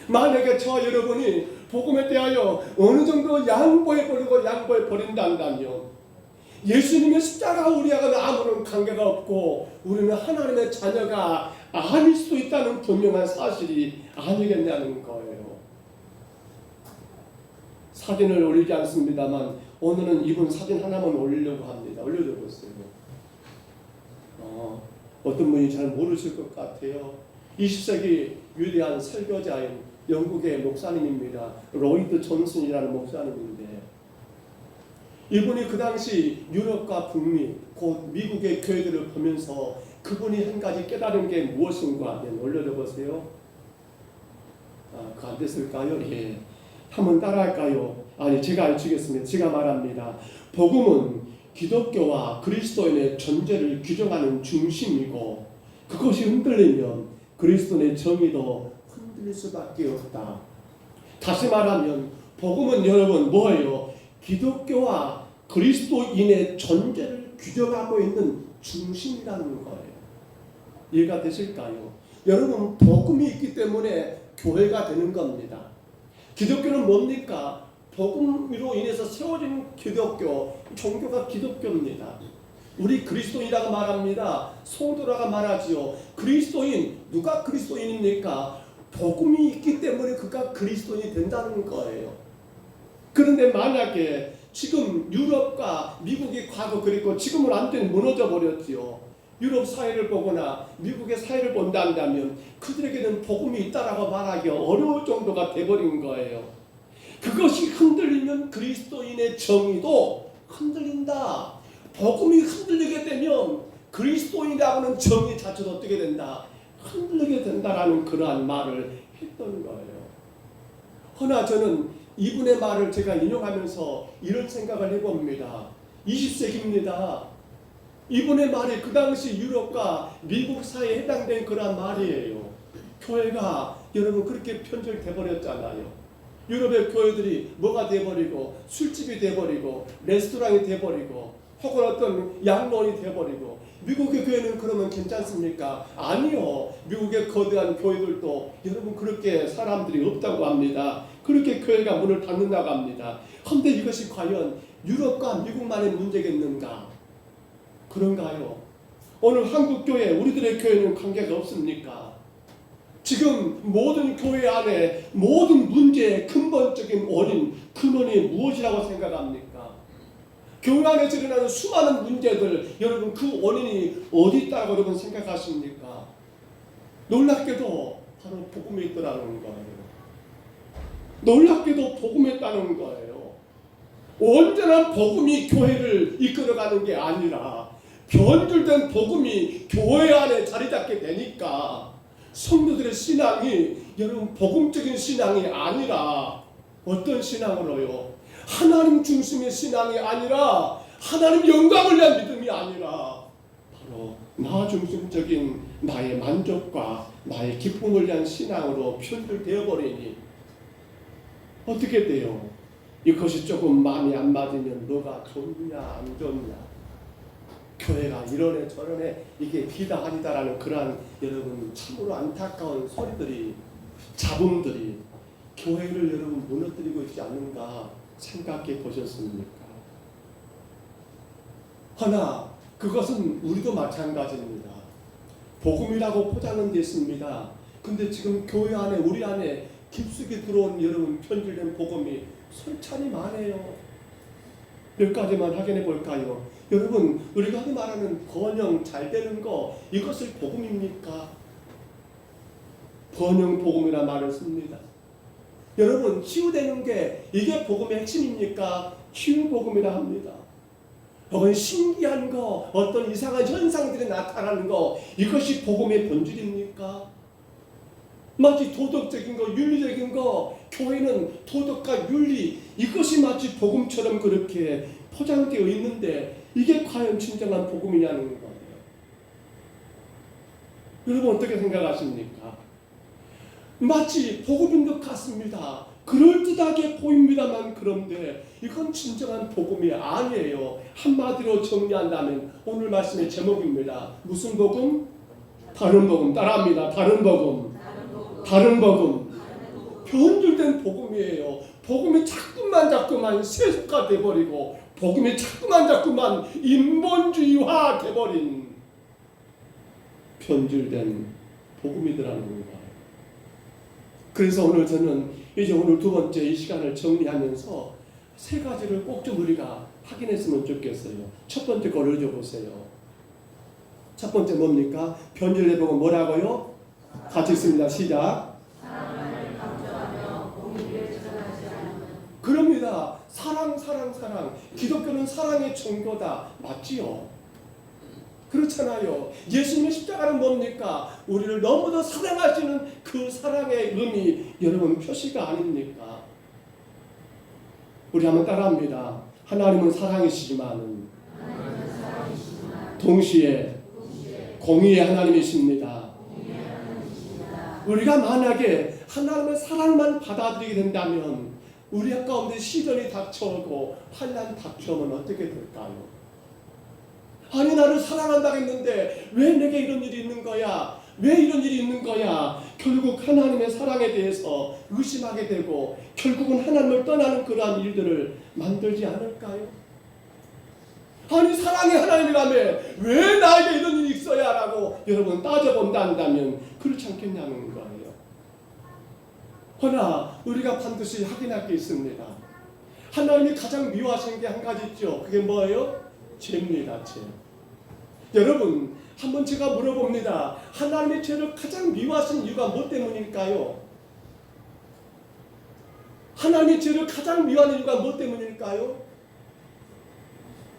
만약에 저와 여러분이 복음에 대하여 어느 정도 양보해 버린다면 예수님의 십자가와 우리하고는 아무런 관계가 없고 우리는 하나님의 자녀가 아닐 수도 있다는 분명한 사실이 아니겠냐는 거예요. 사진을 올리지 않습니다만 오늘은 이분 사진 하나만 올리려고 합니다. 올려줘 보세요. 어떤 분이 잘 모르실 것 같아요. 20세기 위대한 설교자인 영국의 목사님입니다. 로이드 존슨이라는 목사님인데 이분이 그 당시 유럽과 북미 곧 미국의 교회들을 보면서 그분이 한 가지 깨달은 게 무엇인가 올려줘 보세요. 그거 안 됐을까요? 예. 한번 따라할까요? 아니 제가 알려주겠습니다. 제가 말합니다. 복음은 기독교와 그리스도인의 존재를 규정하는 중심이고 그것이 흔들리면 그리스도인의 정의도 흔들릴 수밖에 없다. 다시 말하면 복음은 여러분 뭐예요? 기독교와 그리스도인의 존재를 규정하고 있는 중심이라는 거예요. 이해가 되실까요? 여러분 복음이 있기 때문에 교회가 되는 겁니다. 기독교는 뭡니까? 복음으로 인해서 세워진 기독교, 종교가 기독교입니다. 우리 그리스도인이라고 말합니다. 성도라고 말하지요. 그리스도인, 누가 그리스도인입니까? 복음이 있기 때문에 그가 그리스도인이 된다는 거예요. 그런데 만약에 지금 유럽과 미국이 과거 그리고 지금은 완전히 무너져 버렸지요. 유럽 사회를 보거나 미국의 사회를 본다면 그들에게는 복음이 있다라고 말하기 어려울 정도가 돼버린 거예요. 그것이 흔들리면 그리스도인의 정의도 흔들린다. 복음이 흔들리게 되면 그리스도인이라고는 정의 자체도 어떻게 된다? 흔들리게 된다라는 그러한 말을 했던 거예요. 허나 저는 이분의 말을 제가 인용하면서 이런 생각을 해봅니다. 20세기입니다. 이분의 말이 그 당시 유럽과 미국 사회에 해당된 그러한 말이에요. 교회가 여러분 그렇게 편절돼 버렸잖아요. 유럽의 교회들이 뭐가 돼버리고 술집이 돼버리고 레스토랑이 돼버리고 혹은 어떤 양론이 돼버리고 미국의 교회는 그러면 괜찮습니까? 아니요. 미국의 거대한 교회들도 여러분 그렇게 사람들이 없다고 합니다. 그렇게 교회가 문을 닫는다고 합니다. 그런데 이것이 과연 유럽과 미국만의 문제겠는가? 그런가요? 오늘 한국 교회, 우리들의 교회는 관계가 없습니까? 지금 모든 교회 안에 모든 문제의 근본적인 원인, 근원이 무엇이라고 생각합니까? 교회 안에서 일어나는 수많은 문제들, 여러분 그 원인이 어디 있다고 여러분 생각하십니까? 놀랍게도 바로 복음에 있더라는 거예요. 놀랍게도 복음에 있다는 거예요. 온전한 복음이 교회를 이끌어가는 게 아니라 변질된 복음이 교회 안에 자리 잡게 되니까 성도들의 신앙이 여러분 복음적인 신앙이 아니라 어떤 신앙으로요? 하나님 중심의 신앙이 아니라 하나님 영광을 위한 믿음이 아니라 바로 나 중심적인 나의 만족과 나의 기쁨을 위한 신앙으로 편들되어 버리니 어떻게 돼요? 이것이 조금 마음이 안 맞으면 너가 좋냐 안 좋냐 교회가 이러네 저러네 이게 기다 아니다라는 그러한 여러분 참으로 안타까운 소리들이 잡음들이 교회를 여러분 무너뜨리고 있지 않는가 생각해 보셨습니까? 하나 그것은 우리도 마찬가지입니다. 복음이라고 포장은 됐습니다. 근데 지금 교회 안에 우리 안에 깊숙이 들어온 여러분 편질된 복음이 솔찬히 많아요. 몇 가지만 확인해 볼까요? 여러분 우리가 흔히 말하는 번영 잘 되는 거 이것을 복음입니까? 번영 복음이라 말을 씁니다. 여러분 치유되는 게 이게 복음의 핵심입니까? 치유 복음이라 합니다. 혹은 신기한 거 어떤 이상한 현상들이 나타나는 거 이것이 복음의 본질입니까? 마치 도덕적인 거 윤리적인 거 교회는 도덕과 윤리 이것이 마치 복음처럼 그렇게 포장되어 있는데 이게 과연 진정한 복음이냐는 거예요. 여러분 어떻게 생각하십니까? 마치 복음인 것 같습니다. 그럴듯하게 보입니다만 그런데 이건 진정한 복음이 아니에요. 한마디로 정리한다면 오늘 말씀의 제목입니다. 무슨 복음? 다른 복음. 따라합니다. 다른 복음. 다른 복음. 변질된 복음이에요. 복음이 자꾸만 세속화 돼버리고 복음이 자꾸만 인본주의화 돼버린 변질된 복음이더라는 거예요. 그래서 오늘 저는 이제 오늘 두 번째 이 시간을 정리하면서 세 가지를 꼭 좀 우리가 확인했으면 좋겠어요. 첫 번째 걸 읽어보세요. 첫 번째 뭡니까? 변질된 복음 뭐라고요? 같이 읽습니다. 시작. 그럽니다. 사랑. 기독교는 사랑의 종교다. 맞지요? 그렇잖아요. 예수님의 십자가는 뭡니까? 우리를 너무도 사랑하시는 그 사랑의 의미, 여러분 표시가 아닙니까? 우리 한번 따라합니다. 하나님은 사랑이시지만 동시에 공의의 하나님이십니다. 우리가 만약에 하나님의 사랑만 받아들이게 된다면 우리 가운데 시련이 닥쳐오고 환난 닥쳐오면 어떻게 될까요? 아니 나를 사랑한다고 했는데 왜 내게 이런 일이 있는 거야? 왜 이런 일이 있는 거야? 결국 하나님의 사랑에 대해서 의심하게 되고 결국은 하나님을 떠나는 그러한 일들을 만들지 않을까요? 아니 사랑의 하나님이라며 왜 나에게 이런 일이 있어야 라고 여러분 따져본다 한다면 그렇지 않겠냐는 거예요. 그러나 우리가 반드시 확인할 게 있습니다. 하나님이 가장 미워하시는 게 한 가지 있죠. 그게 뭐예요? 죄입니다. 죄. 여러분 한번 제가 물어봅니다. 하나님의 죄를 가장 미워하시는 이유가 뭐 때문일까요? 하나님의 죄를 가장 미워하는 이유가 뭐 때문일까요?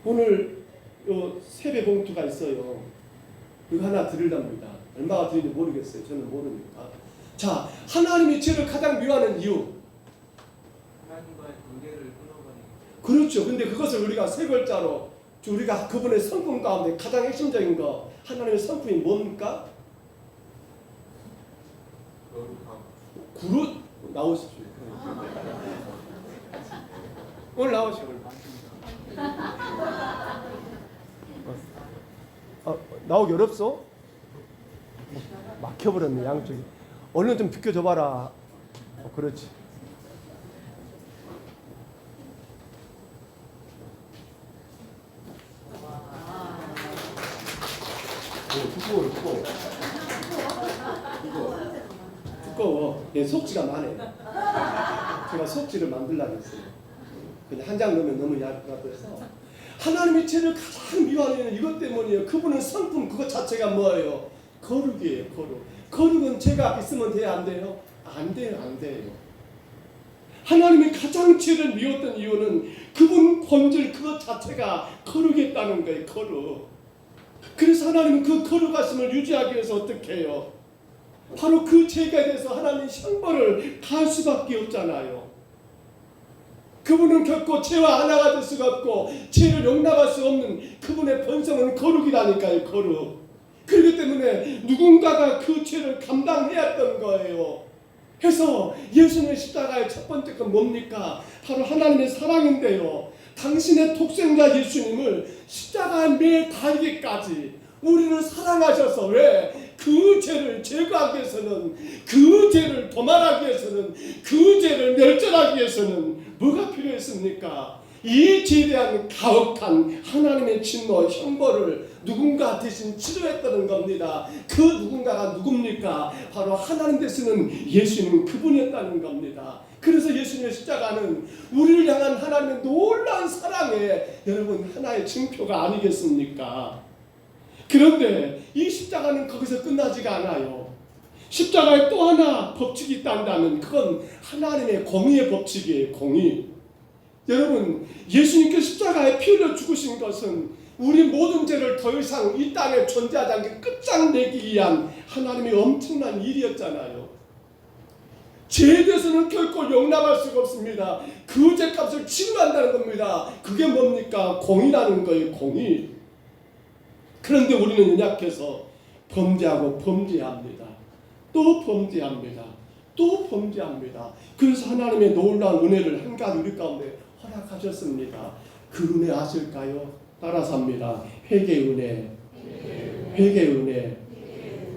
오늘 요 세배 봉투가 있어요. 이거 하나 드리랍니다. 얼마가 드리는지 모르겠어요. 저는 모르니까. 자, 하나님이 죄를 가장 미워하는 이유. 하나님과의 관계를 끊어버리는. 그렇죠. 근데 그것을 우리가 세 글자로 우리가 그분의 성품 가운데 가장 핵심적인 거 하나님의 성품이 뭡니까? 그릇 나오십시오. 오늘 나오시오. 나오기 어렵소? 막혀버렸네 양쪽이. 얼른 좀 비켜줘봐라. 그렇지. 두꺼워. 내 속지가 많네. 제가 속지를 만들려고 했어요. 그냥 한 장 넣으면 너무 얇게 같아서. 하나님의 죄를 가장 미워하는 이것 때문이에요. 그분은 성품 그것 자체가 뭐예요? 거룩이에요. 거룩은 죄가 있으면 돼요? 안 돼요? 안 돼요. 하나님이 가장 죄를 미웠던 이유는 그분 본질 그것 자체가 거룩했다는 거예요. 거룩. 그래서 하나님은 그 거룩하심을 유지하기 위해서 어떻게 해요? 바로 그 죄에 대해서 하나님 형벌을 가할 수밖에 없잖아요. 그분은 결코 죄와 하나가 될 수가 없고 죄를 용납할 수 없는 그분의 본성은 거룩이라니까요. 거룩. 그렇기 때문에 누군가가 그 죄를 감당해야 했던 거예요. 그래서 예수님의 십자가의 첫 번째 건 뭡니까? 바로 하나님의 사랑인데요. 당신의 독생자 예수님을 십자가에 매 달기까지 우리를 사랑하셔서 왜? 그 죄를 제거하기 위해서는 그 죄를 도말하기 위해서는 그 죄를 멸절하기 위해서는 뭐가 필요했습니까? 이 죄에 대한 가혹한 하나님의 진노 형벌을 누군가 대신 치료했다는 겁니다. 그 누군가가 누굽니까? 바로 하나님 되시는 예수님 그분이었다는 겁니다. 그래서 예수님의 십자가는 우리를 향한 하나님의 놀라운 사랑의 여러분 하나의 증표가 아니겠습니까? 그런데 이 십자가는 거기서 끝나지가 않아요. 십자가에 또 하나 법칙이 있다면 그건 하나님의 공의의 법칙이에요. 공의. 여러분 예수님께 십자가에 피 흘려 죽으신 것은 우리 모든 죄를 더 이상 이 땅에 존재하지 않게 끝장내기 위한 하나님의 엄청난 일이었잖아요. 죄에 대해서는 결코 용납할 수가 없습니다. 그 죄값을 치료한다는 겁니다. 그게 뭡니까? 공의라는 거예요. 공의. 그런데 우리는 연약해서 범죄하고 범죄합니다. 또 범죄합니다. 또 범죄합니다. 그래서 하나님의 놀라운 은혜를 한 가지 우리 가운데 허락하셨습니다. 그 은혜 아실까요? 따라서 합니다. 회개 은혜. 회개 은혜.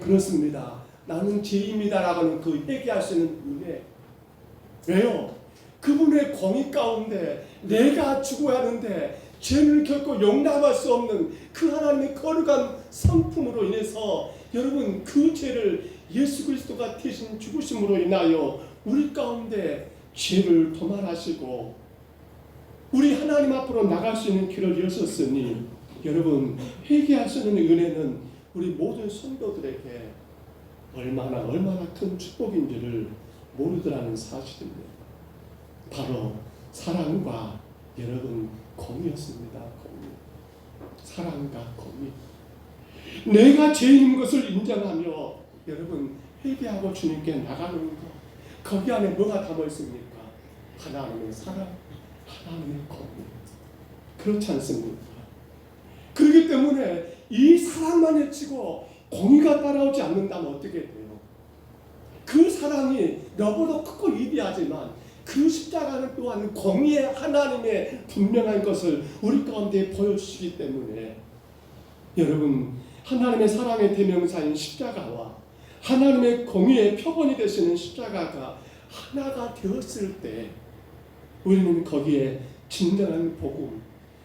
그렇습니다. 나는 죄인이다라고 하는 그 회개할 수 있는 은혜. 왜요? 그분의 공의 가운데 내가 죽어야 하는데 죄는 결코 용납할 수 없는 그 하나님의 거룩한 성품으로 인해서 여러분 그 죄를 예수 그리스도가 대신 죽으심으로 인하여 우리 가운데 죄를 도말하시고 우리 하나님 앞으로 나갈 수 있는 길을 여셨으니 여러분 회개하시는 은혜는 우리 모든 성도들에게 얼마나 큰 축복인지를 모르더라는 사실입니다. 바로 사랑과 여러분 공의였습니다. 공의. 사랑과 공의. 내가 죄인인 것을 인정하며 여러분 회개하고 주님께 나가는 것, 거기 안에 뭐가 담아 있습니까? 하나님의 사랑, 하나님의 공의. 그렇지 않습니까? 그렇기 때문에 이 사랑만 외치고 공의가 따라오지 않는다면 어떻게 돼요? 그 사랑이 너보다 크고 위대하지만 그 십자가는 또한 공의의 하나님의 분명한 것을 우리 가운데 보여주시기 때문에 여러분 하나님의 사랑의 대명사인 십자가와 하나님의 공의의 표본이 되시는 십자가가 하나가 되었을 때 우리는 거기에 진정한 복음,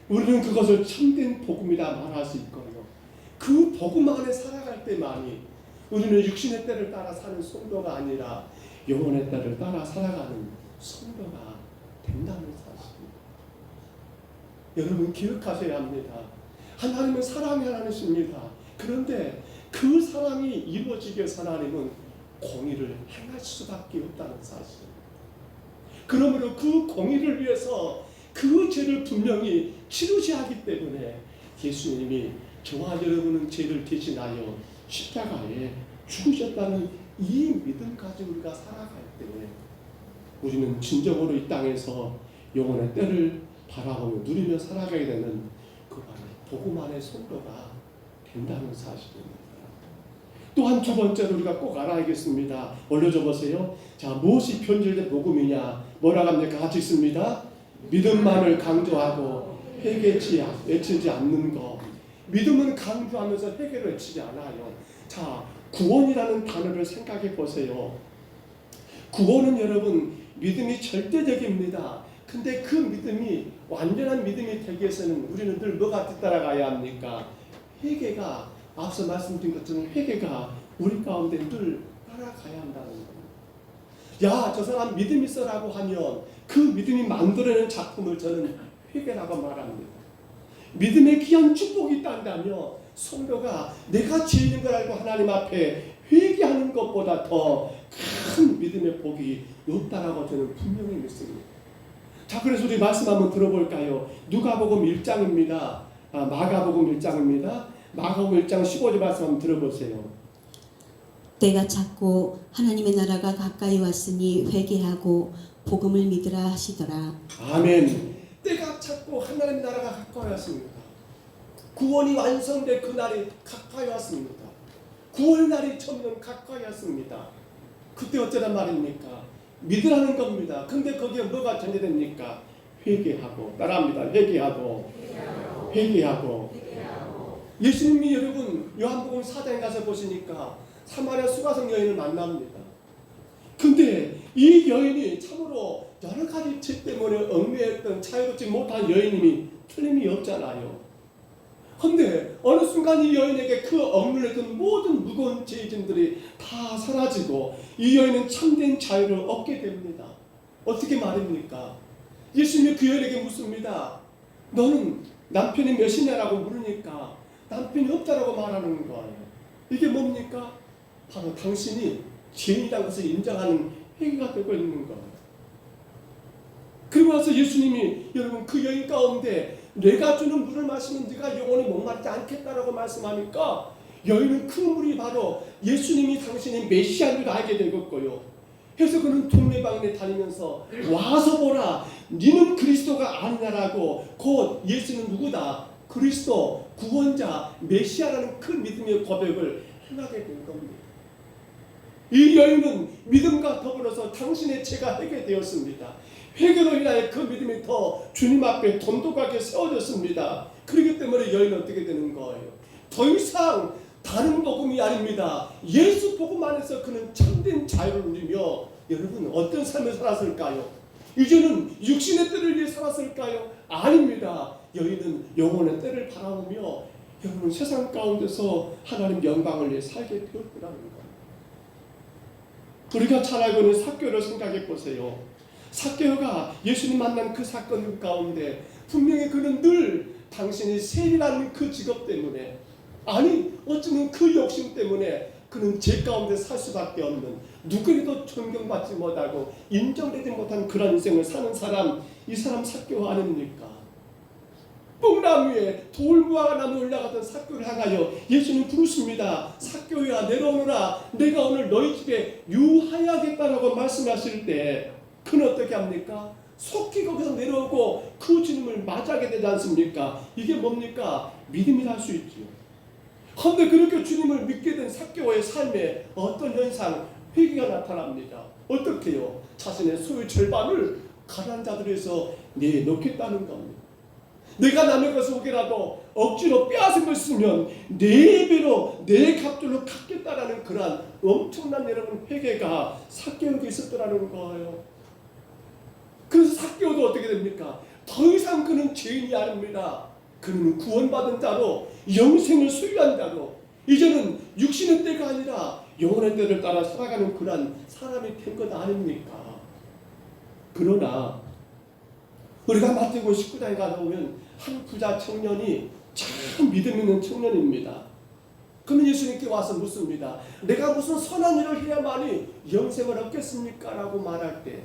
우리는 그것을 참된 복음이라 말할 수 있거든요. 그 복음 안에 살아갈 때만이 우리는 육신의 때를 따라 사는 성도가 아니라 영혼의 때를 따라 살아가는 성도가 된다는 사실입니다. 여러분 기억하셔야 합니다. 하나님은 사랑의 하나님이십니다. 그런데 그 사랑이 이루어지기 위해서 하나님은 공의를 행할 수밖에 없다는 사실입니다. 그러므로 그 공의를 위해서 그 죄를 분명히 치르셔야 하기 때문에 예수님이 저와 여러분은 죄를 대신하여 십자가에 죽으셨다는 이 믿음까지 우리가 살아갈 때 우리는 진정으로 이 땅에서 영혼의 때를 바라보며 누리며 살아가게 되는 그 복음 안의 성도가 된다는 사실입니다. 또한 두 번째로 우리가 꼭 알아야겠습니다. 올려줘 보세요. 자, 무엇이 변질된 복음이냐? 뭐라고 합니까? 같이 있습니다. 믿음만을 강조하고 외치지 않는 것. 믿음은 강조하면서 회개를 외치지 않아요. 자, 구원이라는 단어를 생각해 보세요. 구원은 여러분 믿음이 절대적입니다. 근데 그 믿음이 완전한 믿음이 되기 위해서는 우리는 늘 뭐가 뒤따라가야 합니까? 회개가 앞서 말씀드린 것처럼 회개가 우리 가운데 늘 따라가야 한다는 겁니다. 야, 저 사람 믿음 있어라고 하면 그 믿음이 만들어낸 작품을 저는 회개라고 말합니다. 믿음의 귀한 축복이 있다며 성도가 내가 죄인인 걸 알고 하나님 앞에 회개하는 것보다 더 큰 믿음의 복이 없다라고 저는 분명히 믿습니다. 자, 그래서 우리 말씀 한번 들어볼까요? 누가복음 1장입니다. 마가복음 1장입니다. 마가복음 1장 15절 말씀 한번 들어보세요. 때가 찼고 하나님의 나라가 가까이 왔으니 회개하고 복음을 믿으라 하시더라. 아멘. 때가 찼고 하나님의 나라가 가까이 왔습니다. 구원이 완성된 그날이 가까이 왔습니다. 구원의 날이 점점 가까이 왔습니다. 그때 어쩌란 말입니까? 믿으라는 겁니다. 근데 거기에 뭐가 전제됩니까? 회개하고. 따라합니다. 회개하고. 예수님이 여러분 요한복음 4장에 가서 보시니까 사마리아 수가성 여인을 만납니다. 근데 이 여인이 참으로 여러 가지 죄 때문에 얽매였던 자유롭지 못한 여인임이 틀림이 없잖아요. 근데 어느 순간 이 여인에게 그 억눌렸던 모든 무거운 죄짐들이 다 사라지고 이 여인은 참된 자유를 얻게 됩니다. 어떻게 말입니까? 예수님이 그 여인에게 묻습니다. 너는 남편이 몇이냐라고 물으니까 남편이 없다라고 말하는 거예요. 이게 뭡니까? 바로 당신이 죄인이라는 것을 인정하는 행위가 되고 있는 거예요. 그리고 나서 예수님이 여러분 그 여인 가운데 내가 주는 물을 마시면 네가 영원히 목마르지 않겠다라고 말씀하니까 여인은 그 물이 바로 예수님이 당신이 메시아인 줄 알게 되었고요. 그래서 그는 동네방네 다니면서 와서 보라 너는 그리스도가 아니냐라고 곧 예수는 누구다? 그리스도 구원자 메시아라는 그 믿음의 고백을 행하게 된 겁니다. 이 여인은 믿음과 더불어서 당신의 죄가 해결되었습니다. 회개로 인하여 그 믿음이 더 주님 앞에 돈독하게 세워졌습니다. 그렇기 때문에 여인은 어떻게 되는 거예요? 더 이상 다른 복음이 아닙니다. 예수 복음 안에서 그는 참된 자유를 누리며 여러분 어떤 삶을 살았을까요? 이제는 육신의 때를 위해 살았을까요? 아닙니다. 여인은 영혼의 때를 바라보며 여러분 세상 가운데서 하나님 영광을 위해 살게 되었더라는 거예요. 우리가 잘 알고 있는 삭개오를 생각해 보세요. 삭개오가 예수님 만난 그 사건 가운데 분명히 그는 늘 당신이 세리라는 그 직업 때문에, 아니 어쩌면 그 욕심 때문에 그는 죄 가운데 살 수밖에 없는, 누구에게도 존경받지 못하고 인정되지 못한 그런 인생을 사는 사람, 이 사람 삭개오 아닙니까? 뽕나무 위에 돌무화과 나무 올라가던 삭개오를 향하여 예수님 부르십니다. 삭개오야 내려오너라, 내가 오늘 너희 집에 유하야겠다라고 말씀하실 때 그는 어떻게 합니까? 속히 거기서 내려오고 그 주님을 맞이하게 되지 않습니까? 이게 뭡니까? 믿음이라 할 수 있지요. 그런데 그렇게 주님을 믿게 된 삭개오의 삶에 어떤 현상, 회개가 나타납니다. 어떻게 해요? 자신의 소유 절반을 가난한 자들에서 내놓겠다는 겁니다. 내가 남의 것을 오게라도 억지로 빼앗은 것을 쓰면 네 배로 네 값들로 갚겠다라는 그러한 엄청난 여러분 회개가 삭개오에게 있었더라는 거예요. 그래서 삭개오도 어떻게 됩니까? 더 이상 그는 죄인이 아닙니다. 그는 구원받은 자로, 영생을 소유한 자로, 이제는 육신의 때가 아니라 영혼의 때를 따라 살아가는 그러한 사람이 된 것 아닙니까? 그러나 우리가 마태복음 19장에 가보면 한 부자 청년이 참 믿음 있는 청년입니다. 그러면 예수님께 와서 묻습니다. 내가 무슨 선한 일을 해야만이 영생을 얻겠습니까? 라고 말할 때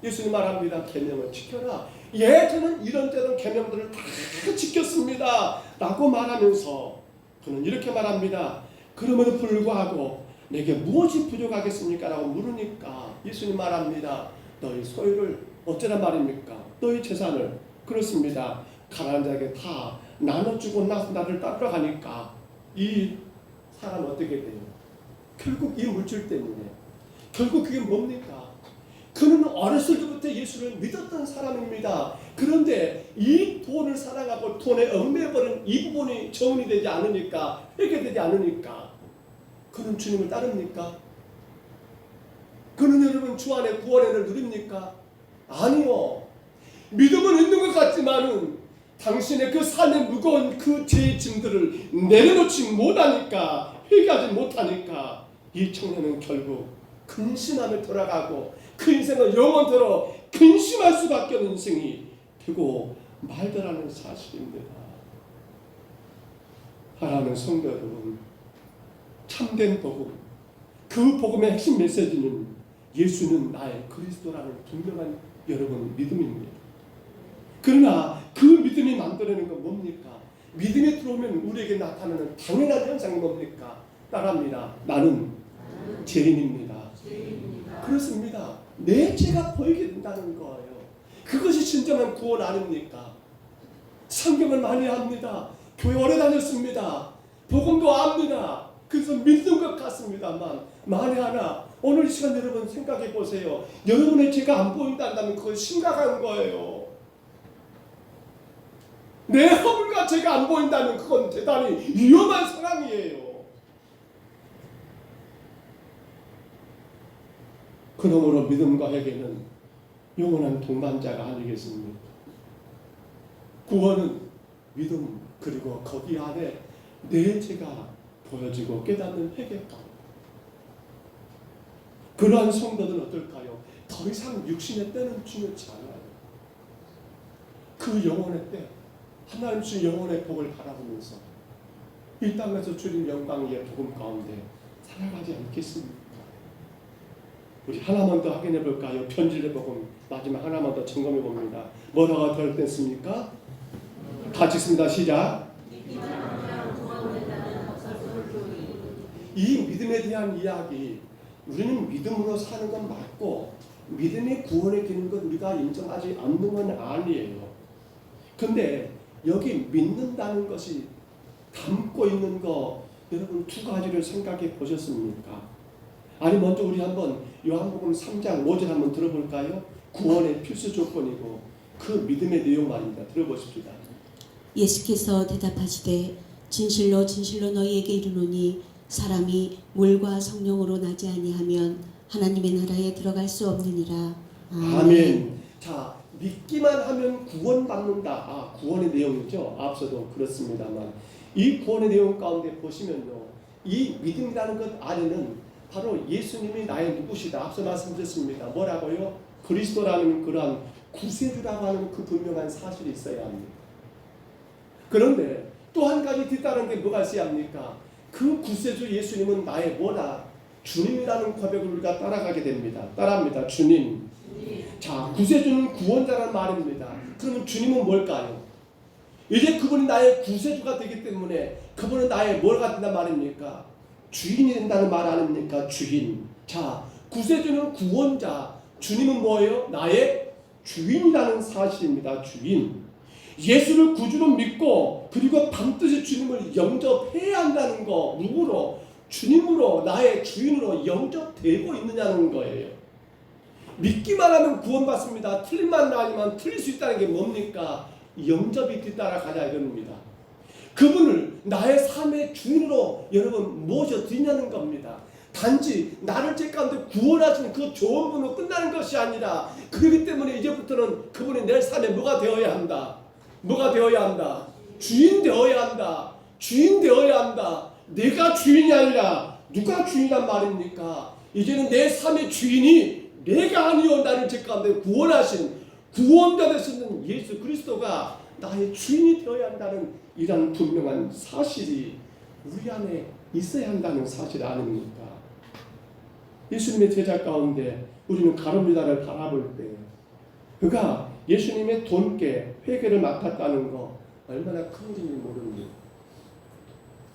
예수님 말합니다. 계명을 지켜라. 예, 저는 이런저런 계명들을 다 지켰습니다. 라고 말하면서 그는 이렇게 말합니다. 그럼에도 불구하고 내게 무엇이 부족하겠습니까? 라고 물으니까 예수님 말합니다. 너희 소유를 어쩌란 말입니까? 너희 재산을. 그렇습니다. 가난한 자에게 다 나눠주고 나를 따라가니까 이 사람 어떻게 돼요? 결국 이 물질 때문에. 결국 그게 뭡니까? 그는 어렸을 때부터 예수를 믿었던 사람입니다. 그런데 이 돈을 사랑하고 돈에 얽매여버린 이 부분이 정리 되지 않으니까, 회개되지 않으니까 그는 주님을 따릅니까? 그는 여러분 주 안에 구원의 은혜를 누립니까? 아니요. 믿음은 있는 것 같지만은 당신의 그 삶의 무거운 그 죄의 짐들을 내려놓지 못하니까, 회개하지 못하니까 이 청년은 결국 근심함에 돌아가고 그 인생을 영원토록 근심할 수밖에 없는 인생이 되고 말더라는 사실입니다. 사랑하는 성도 여러분, 참된 복음, 그 복음의 핵심 메시지는 예수는 나의 그리스도라는 분명한 여러분 믿음입니다. 그러나 그 믿음이 만들어내는 건 뭡니까? 믿음이 들어오면 우리에게 나타나는 당연한 현상이 뭡니까? 따라합니다. 나는 죄인입니다. 그렇습니다. 내 죄가 보이게 된다는 거예요. 그것이 진정한 구원 아닙니까? 성경을 많이 합니다. 교회 오래 다녔습니다. 복음도 압니다. 그래서 믿는 것 같습니다만 만에 하나 오늘 이 시간 여러분 생각해 보세요. 여러분의 죄가 안 보인다면 그건 심각한 거예요. 내 허물과 죄가 안 보인다면 그건 대단히 위험한 상황이에요. 그러므로 믿음과 회개는 영원한 동반자가 아니겠습니까? 구원은 믿음, 그리고 거기 안에 내 죄가 보여지고 깨닫는 회개가. 그러한 성도들은 어떨까요? 더 이상 육신의 때는 중요치 않아요. 그 영혼의 때, 하나님 주신 영혼의 복을 바라보면서 이 땅에서 주님 영광의 복음 가운데 살아가지 않겠습니까? 우리 하나만 더 확인해 볼까요? 편지를 복음 마지막 하나만 더 점검해 봅니다. 뭐라고 되었습니까? 같이 읽습니다. 시작. 이 믿음에 대한 이야기, 우리는 믿음으로 사는 건 맞고 믿음이 구원에 기는 것 우리가 인정하지 않는 건 아니에요. 근데 여기 믿는다는 것이 담고 있는 거 여러분 두 가지를 생각해 보셨습니까? 아니 먼저 우리 한번 요한복음 3장 5절 한번 들어볼까요? 구원의 필수 조건이고 그 믿음의 내용 말입니다. 들어보십시다. 예수께서 대답하시되 진실로 진실로 너희에게 이르노니 사람이 물과 성령으로 나지 아니하면 하나님의 나라에 들어갈 수 없느니라. 아멘. 믿기만 하면 구원받는다. 구원의 내용이죠. 앞서도 그렇습니다만 이 구원의 내용 가운데 보시면요, 이 믿음이라는 것 안에는 바로 예수님이 나의 누구시다. 앞서 말씀드렸습니다. 뭐라고요? 그리스도라는 그러한 구세주라고 하는 그 분명한 사실이 있어야 합니다. 그런데 또 한 가지 뒤따른 게 뭐가 있어야 합니까? 그 구세주 예수님은 나의 뭐다? 주님이라는 고백을 우리가 따라가게 됩니다. 따라합니다. 주님. 자, 구세주는 구원자라는 말입니다. 그러면 주님은 뭘까요? 이제 그분이 나의 구세주가 되기 때문에 그분은 나의 뭐가 된단 말입니까? 주인이 된다는 말 아닙니까? 주인. 자, 구세주는 구원자, 주님은 뭐예요? 나의 주인이라는 사실입니다. 주인. 예수를 구주로 믿고 그리고 반드시 주님을 영접해야 한다는 거. 누구로? 주님으로, 나의 주인으로 영접되고 있느냐는 거예요. 믿기만 하면 구원받습니다. 틀림만 아니면 틀릴 수 있다는 게 뭡니까? 영접이 뒤따라가자 이겁니다. 그분을 나의 삶의 주인으로 여러분 모셔드리냐는 겁니다. 단지 나를 제 가운데 구원하시는 그 좋은 분으로 끝나는 것이 아니라, 그렇기 때문에 이제부터는 그분이 내 삶에 뭐가 되어야 한다? 뭐가 되어야 한다? 주인 되어야 한다. 주인 되어야 한다. 내가 주인이 아니라 누가 주인이란 말입니까? 이제는 내 삶의 주인이 내가 아니요 나를 제 가운데 구원하신 구원자 되시는 예수 그리스도가 나의 주인이 되어야 한다는 이런 분명한 사실이 우리 안에 있어야 한다는 사실 아닙니까? 예수님의 제자 가운데 우리는 가룟유다를 바라볼 때 그가 예수님의 돈께 회개를 맡았다는 거 얼마나 큰지 모릅니다.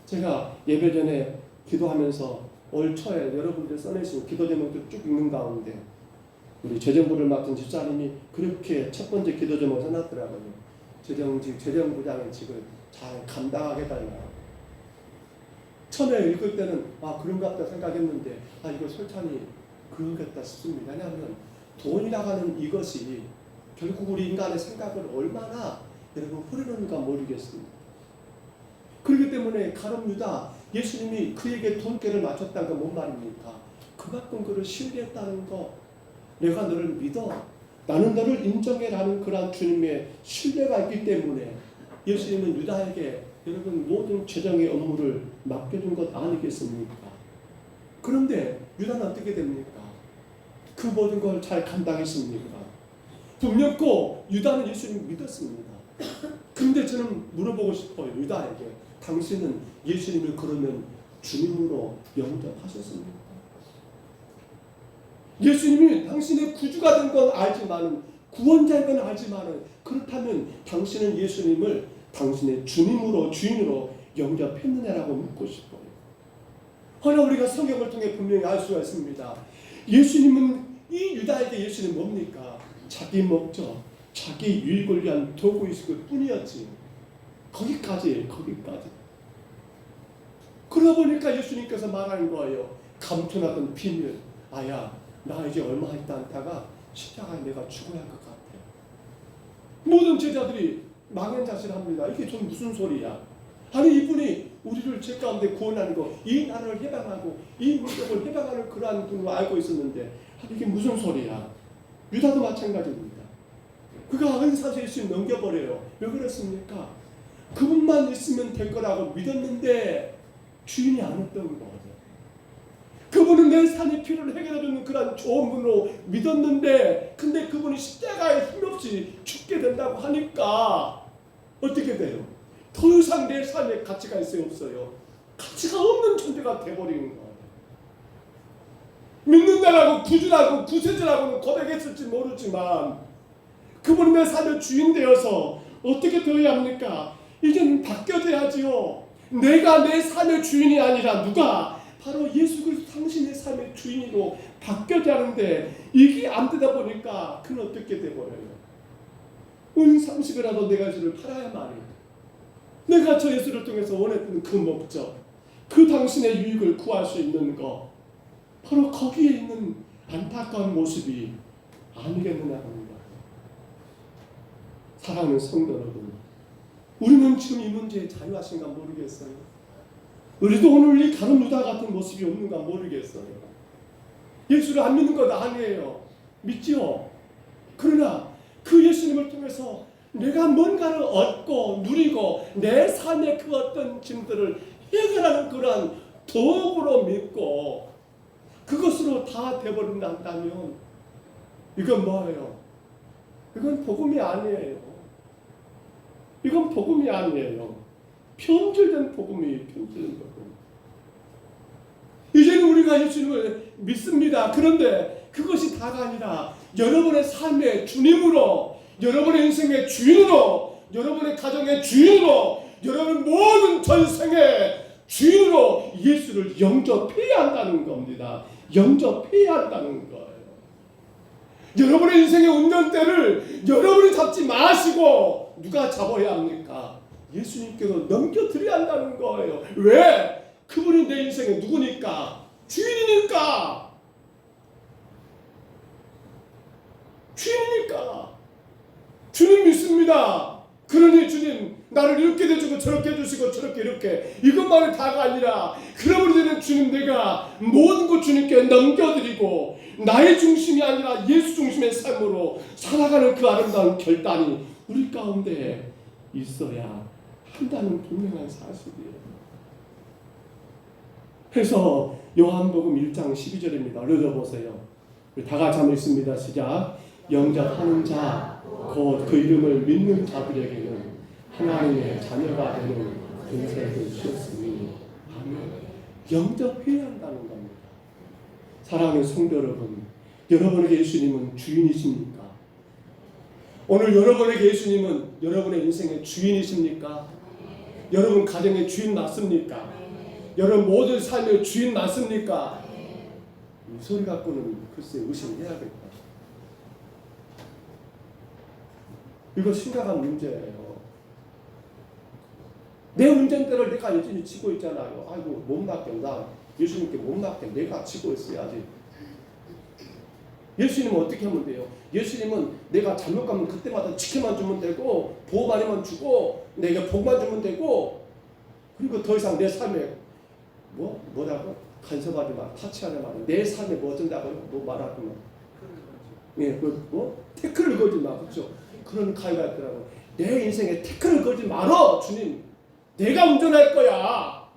제가 예배 전에 기도하면서 올 초에 여러분들 써내신 기도 제목들 쭉 읽는 가운데 우리 재정부를 맡은 집사님이 그렇게 첫 번째 기도 제목을 써놨더라고요. 재정부장의 직을 잘 감당하겠다는 거. 처음에 읽을 때는 그런가 보다 생각했는데 이거 설찬이 그러겠다 싶습니다. 왜냐하면 돈이라고 하는 이것이 결국 우리 인간의 생각을 얼마나 여러분 흐르는가 모르겠습니다. 그렇기 때문에 가룟유다 예수님이 그에게 돈깨를 맞췄다는 건 뭔 말입니까? 그만큼 그를 신뢰했다는 거. 내가 너를 믿어. 나는 너를 인정해라는 그러한 주님의 신뢰가 있기 때문에 예수님은 유다에게 여러분 모든 재정의 업무를 맡겨준 것 아니겠습니까? 그런데 유다는 어떻게 됩니까? 그 모든 걸 잘 감당했습니까? 분명코 유다는 예수님을 믿었습니다. 근데 저는 물어보고 싶어요. 유다에게 당신은 예수님을 그러면 주님으로 영접하셨습니까? 예수님이 당신의 구주가 된 건 알지만은 구원자인 건 알지만은 그렇다면 당신은 예수님을 당신의 주님으로 주인으로 영접했느냐라고 묻고 싶어요. 허나 우리가 성경을 통해 분명히 알 수가 있습니다. 예수님은 이 유다에게 예수님은 뭡니까? 자기 목적, 자기 유익을 위한 도구이실 뿐이었지. 거기까지. 그러다 보니까 예수님께서 말하는 거예요. 감춰놨던 비밀. 나 이제 얼마 있다 않다가 십자가에 내가 죽어야 할 것 같아. 모든 제자들이 망연자실합니다. 이게 좀 무슨 소리야? 아니 이분이 우리를 죄 가운데 구원하는 거, 이 나라를 해방하고 이 민족을 해방하는 그러한 분으로 알고 있었는데 이게 무슨 소리야? 유다도 마찬가지입니다. 그가 은사서 예수님 넘겨버려요. 왜 그랬습니까? 그분만 있으면 될 거라고 믿었는데 주인이 아니었던 거죠. 그분은 내 삶의 필요를 해결해주는 그런 좋은 분으로 믿었는데 근데 그분이 십자가에 힘없이 죽게 된다고 하니까 어떻게 돼요? 더 이상 내 삶에 가치가 있어요? 없어요? 가치가 없는 존재가 돼버리는 거예요. 믿는다라고 구주라고 구세주라고는 고백했을지 모르지만 그분이 내 삶의 주인 되어서 어떻게 되어야 합니까? 이제는 바뀌어져야지요. 내가 내 삶의 주인이 아니라 누가? 바로 예수 그리스도 당신의 삶의 주인으로 바뀌어야 하는데 이게 안 되다 보니까 그는 어떻게 돼버려요? 은 30이라도 내가 예수를 팔아야만 해. 내가 저 예수를 통해서 원했던 그 목적, 그 당신의 유익을 구할 수 있는 거, 바로 거기에 있는 안타까운 모습이 아니겠느냐 합니다. 사랑하는 성도 여러분, 우리는 지금 이 문제에 자유하신가 모르겠어요. 우리도 오늘 이 가룟유다 같은 모습이 없는가 모르겠어요. 예수를 안 믿는 것 아니에요. 믿지요. 그러나 그 예수 예수님을 통해서 내가 뭔가를 얻고 누리고 내 삶의 그 어떤 짐들을 해결하는 그러한 도구로 믿고 그것으로 다 되버린다면 이건 뭐예요? 이건 복음이 아니에요. 이건 복음이 아니에요. 편들된 복음이에요. 편들된 복음. 이제는 우리가 예수님을 믿습니다. 그런데 그것이 다가 아니라 여러분의 삶의 주님으로, 여러분의 인생의 주인으로, 여러분의 가정의 주인으로, 여러분 모든 전생의 주인으로 예수를 영접해야 한다는 겁니다. 영접해야 한다는 거예요. 여러분의 인생의 운전대를 여러분이 잡지 마시고 누가 잡아야 합니까? 예수님께서 넘겨드려야 한다는 거예요. 왜? 그분이 내 인생의 누구니까? 주인이니까. 주인이니까. 주님 믿습니다. 그러니 주님 나를 이렇게 해주고 저렇게 해주시고 저렇게 이렇게 이것만이 다가 아니라 그러므로 되는 주님 내가 모든 것 주님께 넘겨드리고 나의 중심이 아니라 예수 중심의 삶으로 살아가는 그 아름다운 결단이 우리 가운데 있어야 한다는 분명한 사실이에요. 그래서 요한복음 1장 12절입니다. 읽어보세요. 다 같이 한번 읽습니다. 시작. 영접하는 자 곧 그 이름을 믿는 자들에게는 하나님의 자녀가 되는 은혜를 주셨으니 아멘. 영접해야 한다는 겁니다. 사랑하는 성도 여러분, 여러분에게 예수님은 주인이십니까? 오늘 여러분에게 예수님은 여러분의 인생의 주인이십니까? 여러분 가정의 주인 맞습니까? 여러분 모든 삶의 주인 맞습니까? 이 소리 갖고는 글쎄 의심해야겠다. 이거 심각한 문제예요. 내 운전대를 내가 여전히 치고 있잖아요. 아이고 못났게 나 예수님께 못났게 내가 치고 있어야지. 예수님은 어떻게 하면 돼요? 예수님은 내가 잘못 가면 그때마다 지켜만 주면 되고 보호만이만 주고 내가 복만 주면 되고 그리고 더 이상 내 삶에 뭐라고 간섭하지 마, 타치하지 마. 내 삶에 뭐 어쩐다고 뭐 말하지 마. 예, 태클을 걸지 마, 그렇죠? 그런 가위가 있더라고. 내 인생에 태클을 걸지 말어, 주님. 내가 운전할 거야.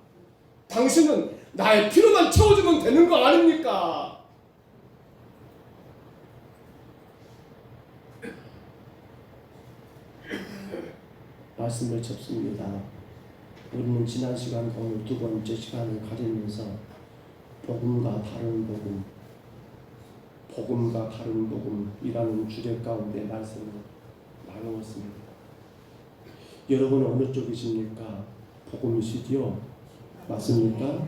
당신은 나의 필요만 채워주면 되는 거 아닙니까? 말씀을 접습니다. 우리는 지난 시간 오늘 두 번째 시간을 가지면서 복음과 다른 복음, 복음과 다른 복음이라는 주제 가운데 말씀을 나누었습니다. 여러분은 어느 쪽이십니까? 복음이시지요? 맞습니까?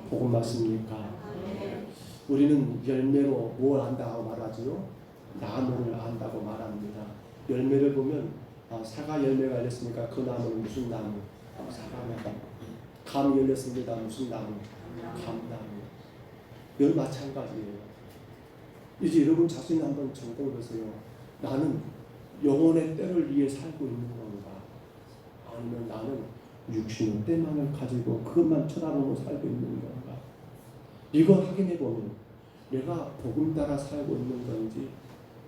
복음 맞습니까? 우리는 열매로 뭘 안다고 말하지요? 나무를 안다고 말합니다. 열매를 보면 사과 열매가 열렸으니까 그 나무는 무슨 나무? 사과나무. 감이 열렸습니다. 무슨 나무? 감나무. 이건 마찬가지예요. 이제 여러분 자신 한번 점검해 보세요. 나는 영혼의 때를 위해 살고 있는 건가? 아니면 나는 육신의 때만을 가지고 그것만 쳐다보고 살고 있는 건가? 이걸 확인해 보면 내가 복음 따라 살고 있는 건지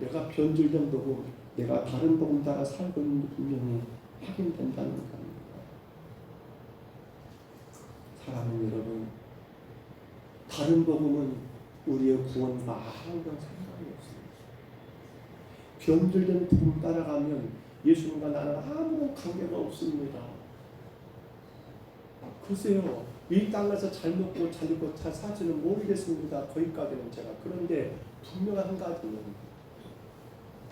내가 변질된 복음, 내가 다른 복음 따라 살고 있는 게 분명히 확인된다는 겁니다. 사랑하는 여러분, 다른 복음은 우리의 구원과 아무런 상관이 없습니다. 변질된 복음 따라가면 예수님과 나는 아무런 관계가 없습니다. 글쎄요, 이 땅에서 잘 먹고 잘 입고 잘 사지는 모르겠습니다. 거기까지는 제가. 그런데 분명한 한 가지는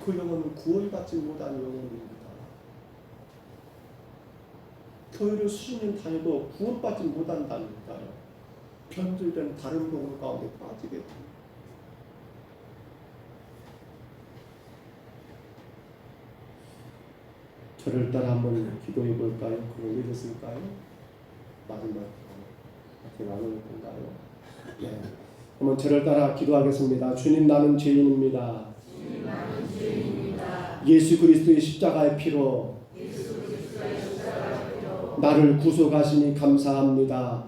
그 영혼은 구원받지 못한 영혼입니다. 교회를 수십 년 다녀도 구원받지 못한다니까요. 변질된 다른 복음 가운데 빠지게 됩니다. 저를 따라 한번 기도해 볼까요? 그걸 읽었을까요? 마지막 이렇게 나눌 건가요? 네. 한번 저를 따라 기도하겠습니다. 주님, 나는 죄인입니다. 예수 그리스도의 십자가의 피로 나를 구속하시니 감사합니다.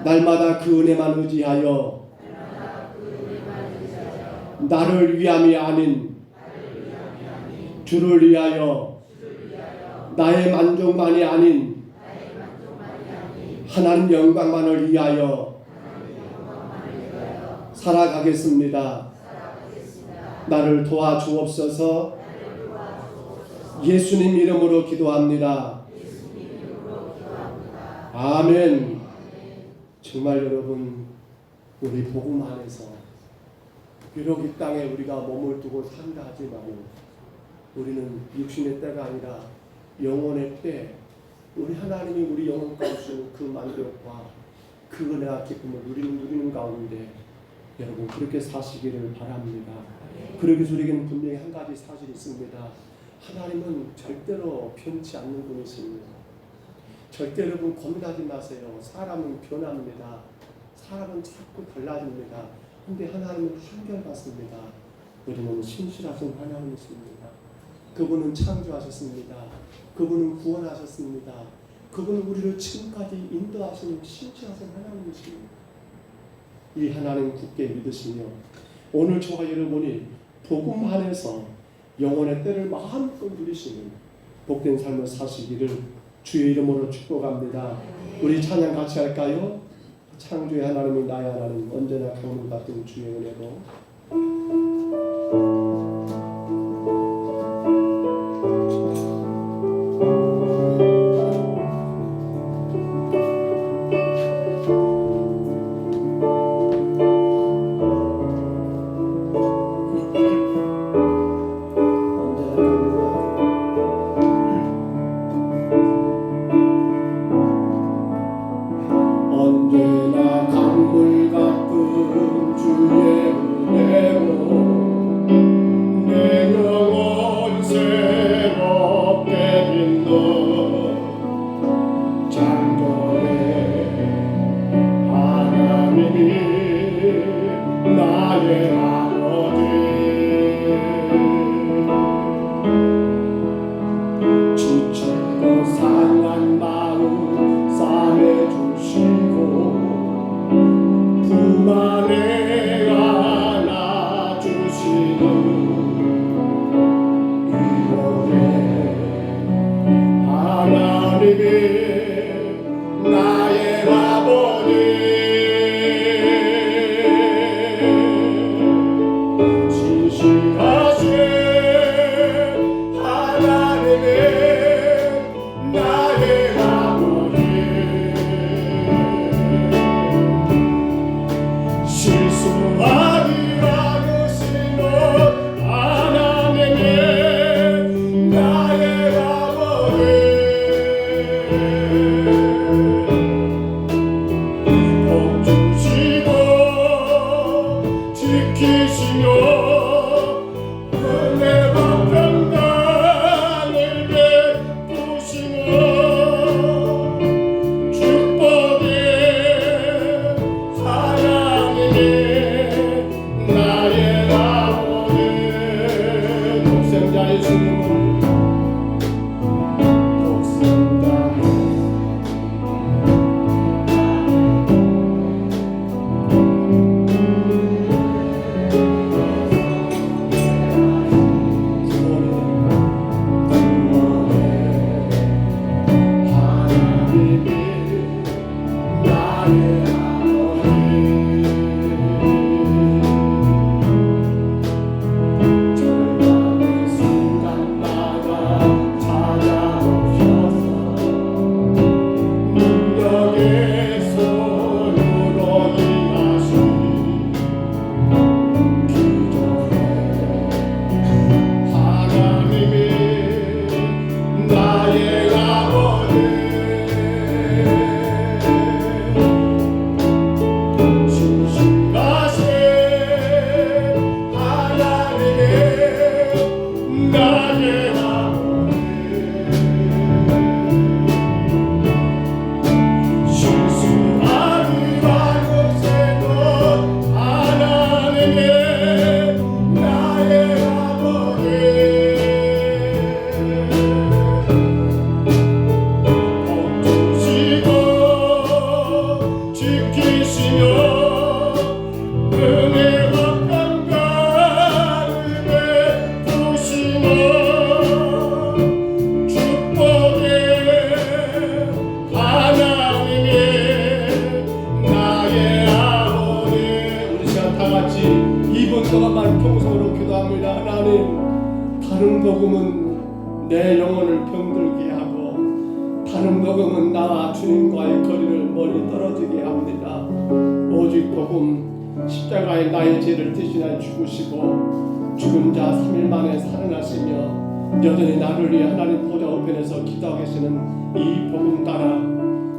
날마다 그 은혜만 의지하여 나를 위함이 아닌 주를 위하여 나의 만족만이 아닌 하나님 영광만을 위하여 살아가겠습니다. 나를 도와주옵소서. 예수님 이름으로 기도합니다. 아멘. 정말 여러분, 우리 복음 안에서 비록 이 땅에 우리가 몸을 두고 산다 하지만 우리는 육신의 때가 아니라 영혼의 때, 우리 하나님이 우리 영혼 가운데 그 만족과 그 은혜와 기쁨을 누리는 가운데 여러분 그렇게 사시기를 바랍니다. 그러기 위해서 우리에게는 분명히 한 가지 사실이 있습니다. 하나님은 절대로 변치 않는 분이십니다. 절대 여러분 고민하지 마세요. 사람은 변합니다. 사람은 자꾸 달라집니다. 근데 하나님은 한결같습니다. 우리는 신실하신 하나님이십니다. 그분은 창조하셨습니다. 그분은 구원하셨습니다. 그분은 우리를 지금까지 인도하시는 신실하신 하나님이십니다. 이 하나님 굳게 믿으시며 오늘 저와 여러분이 복음 안에서 영혼의 때를 마음껏 누리시는 복된 삶을 사시기를 주의 이름으로 축복합니다. 우리 찬양 같이 할까요? 창조의 하나님이 나의 하나님, 언제나 경륜 같은 주의 은혜로. 언제나 강물 같은 주의 은혜로 내 영혼 새롭게 빛나 창조의 하나님이 나의 아버지 지치고 상한 마음 싸매 주시고 품 안에 안아주시는 이곳에 하나님이 나의 아버지 신실하신 하나님이 나의 아버지 실수하지 않으시는 하나님의 나의 아버지 복 주시고 지키시며 은혜와 평강을 베푸시며 축복의 사랑이네 나의 아버지 독생자의 주님을 독생자의 하나님이 나의 절망의 순간마다 찾아오셔서 능력의 손으로 일하신 기적의 하나님이 나의 아버지 신실하신 하나님이 나의 아버지 실수하지 않으세도 하나님이 나의 아버지 복 주시고 지키시며 은혜와 평강을 베푸시며 하나님, 다른 복음은 내 영혼을 병들게 하고 다른 복음은 나와 주님과의 거리를 멀리 떨어지게 합니다. 오직 복음, 십자가에 나의 죄를 대신하여 죽으시고 죽은 자 3일 만에 살아나시며 여전히 나를 위해 하나님 보좌 우편에서 기도하고 계시는 이 복음 따라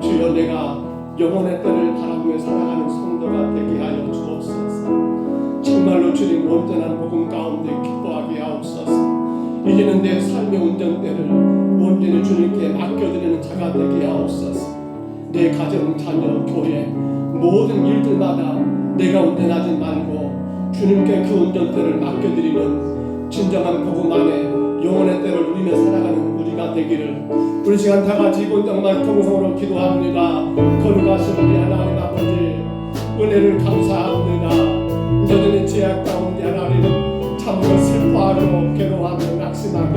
주여 내가 영혼의 때를 바라보며 살아가는 성도가 되게 하여 주옵소서. 정말로 주님 온전한 복음 가운데 기뻐하게 하옵소서. 이제는 내 삶의 운전대를 온전히 주님께 맡겨드리는 자가 되게 하옵소서. 내 가정, 자녀, 교회 모든 일들마다 내가 운전하지 말고 주님께 그 운전대를 맡겨드리는 진정한 복음 안에 영혼의 때를 누리며 살아가는 우리가 되기를 우리 시간 다 같이 본당만 통성으로 기도합니다. 거룩하신 우리 하나님 아버지, 은혜를 감사합니다. 여전히 죄악 가운데 하나님 참으로 슬퍼하고 괴로워하며 낙심하고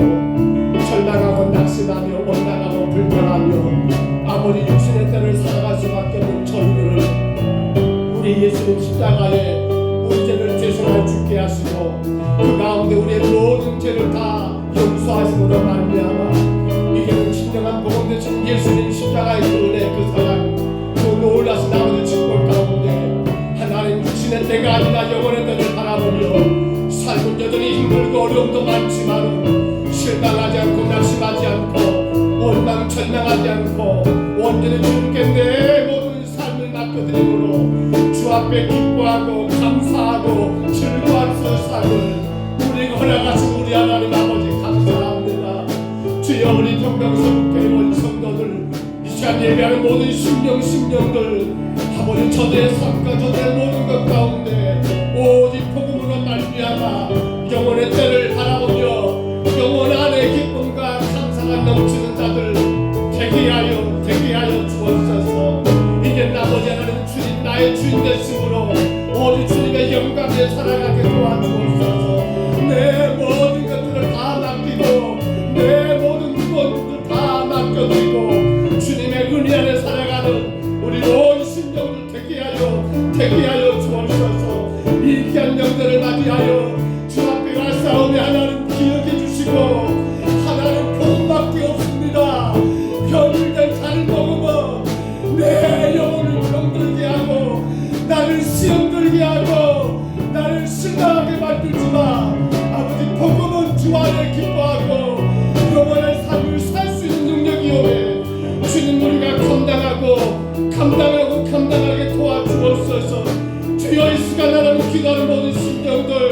절망하고 낙심하며 원망하고 불평하며 아버지 육신의 때를 살아갈 수밖에 없는 저희들을 우리 예수님 십자가에 우리 죄를 대신하여 죽게 하시고 그 가운데 우리의 모든 죄를 다 용서하심으로 말미암아 이제는 진정한 복음 되신 예수님 십자가의 그 은혜, 그 사랑, 그 놀라신 아버지 축복 가운데 하나님 육신의 때가 아니라 영혼의 때를 바라보며 삶은 여전히 힘들고 어려움도 많지만 실망하지 않고 낙심하지 않고 원망 절망하지 않고 온전히 주님께 내 모든 삶을 맡겨드림으로 주 앞에 기뻐하고 감사하고 즐거워할 수 있는 삶을 우리가 허락하신 우리 하나님 아버지 감사합니다. 주여 우리 평강성교회 원성도들 이 시간 예배하는 모든 심령들 아버지 저들의 삶과 저들의 모든 것 가운데 오직 복음으로 말미암아 영혼의 때를 바라보며 영혼 안에 기쁨과 감사가 넘치는 자들 되게 하여 주옵소서. 이제 아버지 하나님 주님 나의 주인 되심으로 오직 주님의 영광에 살아가게 도와주옵소서. 내 모든 것들을 다 맡기고 내 모든 무거운 다 맡겨드리고 주님의 은혜 안에 살아가는 우리 온 심령들 되게 하여 주옵소서. 이 귀한 영들을 맞이하여 주 앞에 갈 싸움에 하나님 기억해 주시고 하나님 복음밖에 없습니다. 별일된 다른 복음은 내 영혼을 병들게 하고 나를 시험 들게 하고 나를 실망하게 만들지마. 아버지 복음은 주 안에 기뻐하고 영원의 삶을 살 수 있는 능력이오매 주님 우리가 감당하게 도와주옵소서. 주여 이 시간 하나님 기도하는 모든 심령들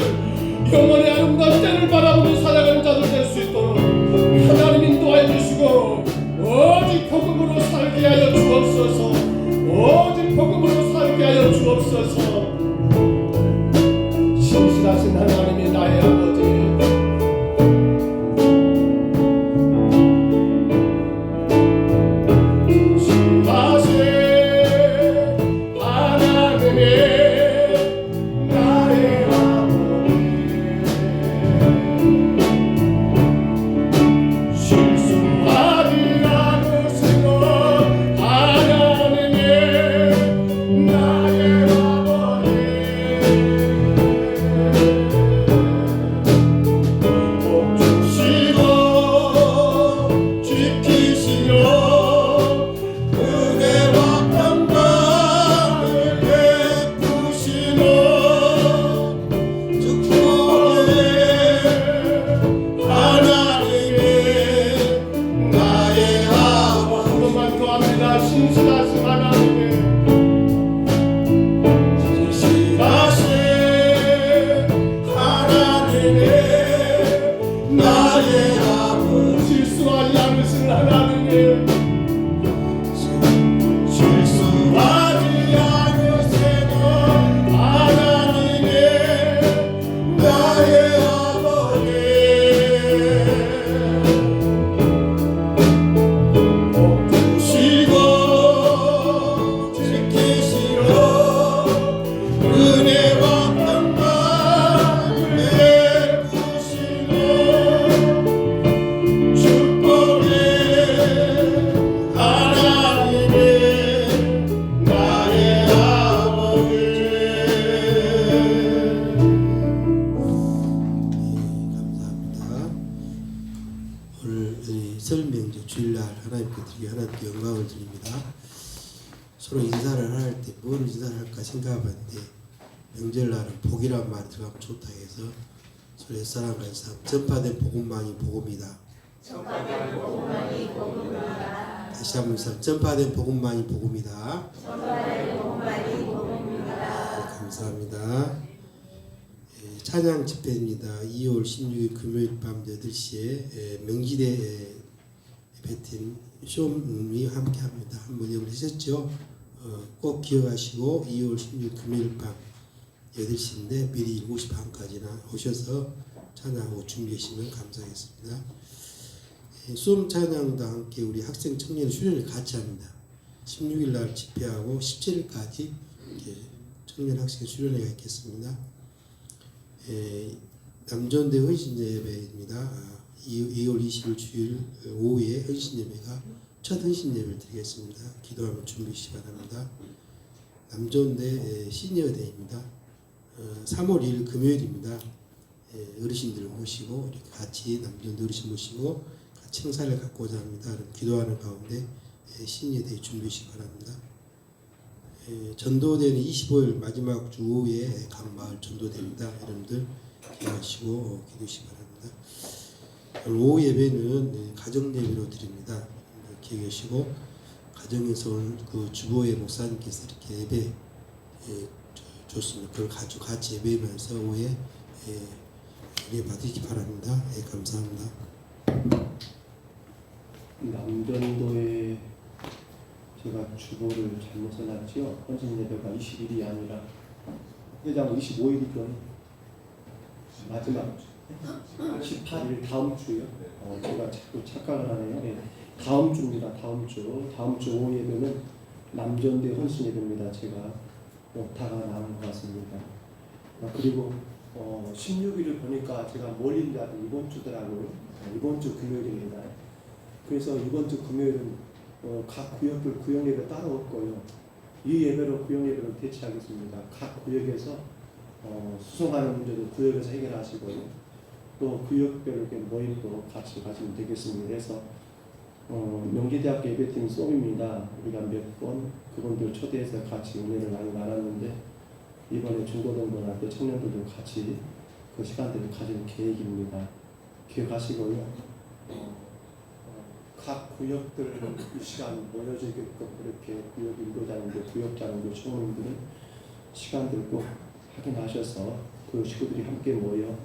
영원의 아름다운 때를 바라보며 살아가는 자들 될 수 있도록 하나님 인도하여 주시고 오직 복음으로 살게 하여 주옵소서. 오직 복음으로 살게 하여 주옵소서. 신실하신 하나님이 나의 아버지, 설 명절 주일날 하나님께 드리게 하나님께 영광을 드립니다. 서로 인사를 할 때 뭘 인사를 할까 생각해봤는데 명절날은 복이란 말이 들어가면 좋다 해서 서로 옛사람과 옛사람 전파된 복음만이 복음이다. 전파된 복음만이 복음이다. 다시 한번 전파된 복음만이 복음이다. 전파된 복음만이 복음이다. 네, 감사합니다. 찬양 집회입니다. 2월 16일 금요일 밤 8시에 명지대 예배팀 쇼음이 함께합니다. 한번 예언을 하셨죠? 꼭 기억하시고 2월 16일 금요일 밤 8시인데 미리 7시 반까지나 오셔서 찬양하고 준비하시면 감사하겠습니다. 수험 찬양도 함께 우리 학생 청년 수련을 같이 합니다. 16일 날 집회하고 17일까지 청년 학생 수련회가 있겠습니다. 남전대 헌신예배입니다. 2월 20일 주일 오후에 헌신예배가 첫 헌신예배를 드리겠습니다. 기도하면 준비하시기 바랍니다. 남전대 시니어데이입니다. 3월 2일 금요일입니다. 어르신들을 모시고 이렇게 같이 남전대 어르신 모시고 같이 행사를 갖고자 합니다. 그럼 기도하는 가운데 시니어데이 준비하시기 바랍니다. 전도대는 25일 마지막 주 오후에 각 마을 전도대입니다. 여러분들 기도하시고 기도하시기 바랍니다. 오늘 오후 예배는 가정 예배로 드립니다. 기억하시고 가정에서 오늘 그 주보의 목사님께서 이렇게 예배 줬습니다. 그걸 가지고 같이 예배하면서 오후에 예배 받으시기 바랍니다. 감사합니다. 남전도에 제가 주보를 잘못 써놨지요. 헌신 예배가 20일이 아니라 회장 25일이죠. 마지막 18일 다음 주요. 제가 자꾸 착각을 하네요. 네. 다음 주입니다. 다음 주 오후 예배는 남전대 헌신 예배입니다. 제가 오타가 나온 것 같습니다. 그리고 16일을 보니까 제가 몰린 줄 알고 이번 주더라고요. 이번 주 금요일입니다. 그래서 이번 주 금요일은 각 구역별 구역 예배 따로 없고요. 이 예배로 구역 예배를 대체하겠습니다. 각 구역에서 수송하는 문제도 구역에서 해결하시고요. 또 구역별 이렇게 모임도 같이 가시면 되겠습니다. 그래서 명지대학교 예배팀 수업입니다. 우리가 몇 번 그분들 초대해서 같이 은혜를 많이 나눴는데 이번에 중고등부나 청년들도 같이 그 시간대를 가질 계획입니다. 기억하시고요. 각 구역들 이 시간 모여지게끔 이렇게 구역 인도자님들, 구역장님들, 총무님들은 시간들 꼭 확인하셔서 그 식구들이 함께 모여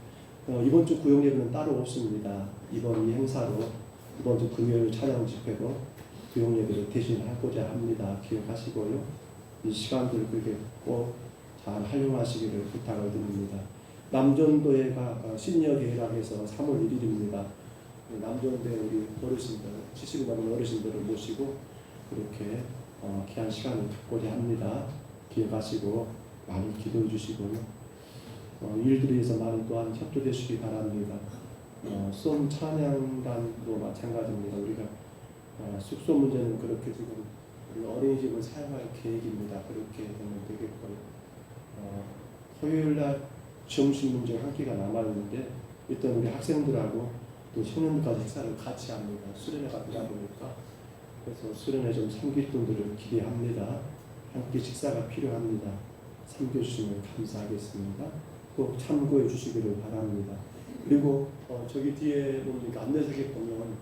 이번 주 구역 예배는 따로 없습니다. 이번 이 행사로 이번 주 금요일 찬양 집회도 구역 예배를 대신하고자 합니다. 기억하시고요. 이 시간들 그렇게 꼭 잘 활용하시기를 부탁을 드립니다. 남전도회가 시니어 대회라 해서 3월 1일입니다. 남전대 우리 어르신들, 70이 넘은 어르신들을 모시고 그렇게 귀한 시간을 갖고자 합니다. 기억하시고 많이 기도해 주시고요. 일들에서 많이 또한 협조해 주시기 바랍니다. 수험 찬양단도 마찬가지입니다. 우리가 숙소 문제는 그렇게 지금 우리 어린이집을 사용할 계획입니다. 그렇게 되면 되겠고요. 토요일날 점심 문제 한 끼가 남았는데 일단 우리 학생들하고 또 청년들까지 식사를 같이 합니다. 수련회가 되다 보니까 그래서 수련회 좀 섬길 분들을 기대합니다. 함께 식사가 필요합니다. 섬겨주시면 감사하겠습니다. 꼭 참고해 주시기를 바랍니다. 그리고 저기 뒤에 보니까 안내석에 보면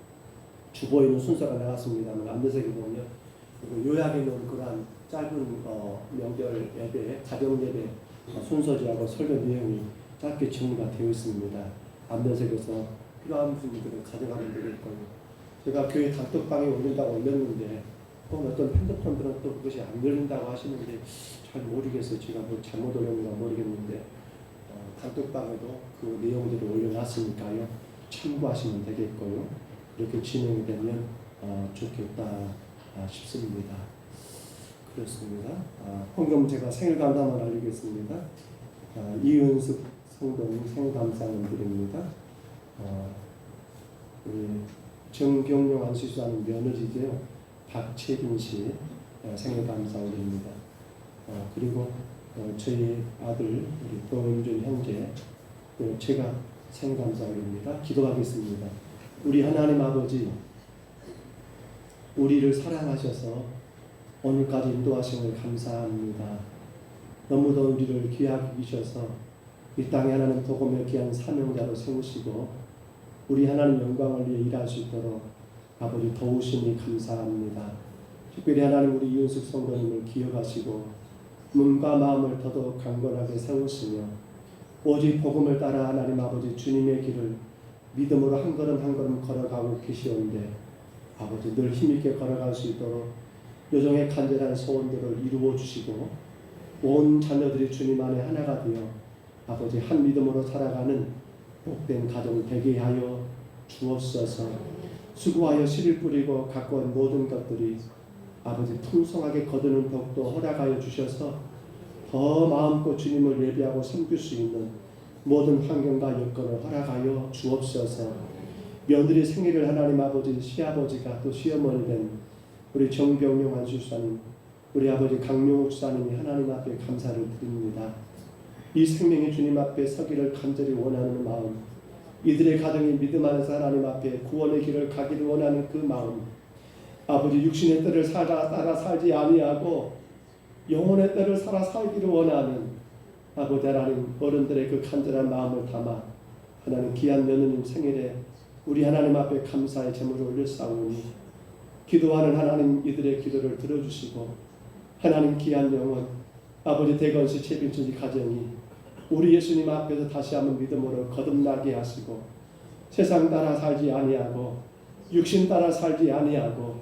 주보에 있는 순서가 나왔습니다만 안내석에 보면 요약해 놓은 그러한 짧은 명절 예배, 가정 예배 순서지하고 설교 내용이 짧게 정리가 되어 있습니다. 안내석에서 필요한 분들은 가져가면 되겠고요. 제가 교회 단톡방에 올린다고 올렸는데 어떤 핸드폰들은 또 그것이 안 열린다고 하시는데 잘 모르겠어요. 제가 뭐 잘못 올렸는가 모르겠는데 단톡방에도 그 내용들을 올려놨으니까요. 참고하시면 되겠고요. 이렇게 진행이 되면 좋겠다 싶습니다. 그렇습니다. 헌금 제가 생일 감사만 알리겠습니다. 이은숙 성도님 생일 감사는 드립니다. 우리 정경용 안수사님 며느리죠. 박채빈 씨 생일 감사 올립니다. 그리고 저희 아들 우리 도은준 형제 제가 생일 감사 올립니다. 기도하겠습니다. 우리 하나님 아버지 우리를 사랑하셔서 오늘까지 인도하심을 감사합니다. 너무도 우리를 귀하게 여기셔서 이 땅에 하나님 복음의 귀한 사명자로 세우시고 우리 하나님 영광을 위해 일할 수 있도록 아버지 도우시니 감사합니다. 특별히 하나님 우리 이윤숙 성도님을 기억하시고 몸과 마음을 더더욱 강건하게 세우시며 오직 복음을 따라 하나님 아버지 주님의 길을 믿음으로 한 걸음 한 걸음 걸어가고 계시온데 아버지 늘 힘있게 걸어갈 수 있도록 요정의 간절한 소원들을 이루어 주시고 온 자녀들이 주님 안에 하나가 되어 아버지 한 믿음으로 살아가는 복된 가정 되게 하여 주옵소서. 수고하여 씨를 뿌리고 갖고 온 모든 것들이 아버지 풍성하게 거두는 복도 허락하여 주셔서 더 마음껏 주님을 예배하고 섬길 수 있는 모든 환경과 여건을 허락하여 주옵소서. 며느리 생일을 하나님 아버지 시아버지가 또 시어머니 된 우리 정병용 안수사님 우리 아버지 강용욱 사님이 하나님 앞에 감사를 드립니다. 이 생명이 주님 앞에 서기를 간절히 원하는 마음, 이들의 가정이 믿음 안에서 하나님 앞에 구원의 길을 가기를 원하는 그 마음, 아버지 육신의 때를 따라 살지 아니하고 영혼의 때를 따라 살기를 원하는 아버지 하나님 어른들의 그 간절한 마음을 담아 하나님 귀한 며느님 생일에 우리 하나님 앞에 감사의 제물을 올려싸우니 기도하는 하나님 이들의 기도를 들어주시고 하나님 귀한 영혼 아버지 대건시 최빈춘지 가정이 우리 예수님 앞에서 다시 한번 믿음으로 거듭나게 하시고 세상 따라 살지 아니하고 육신 따라 살지 아니하고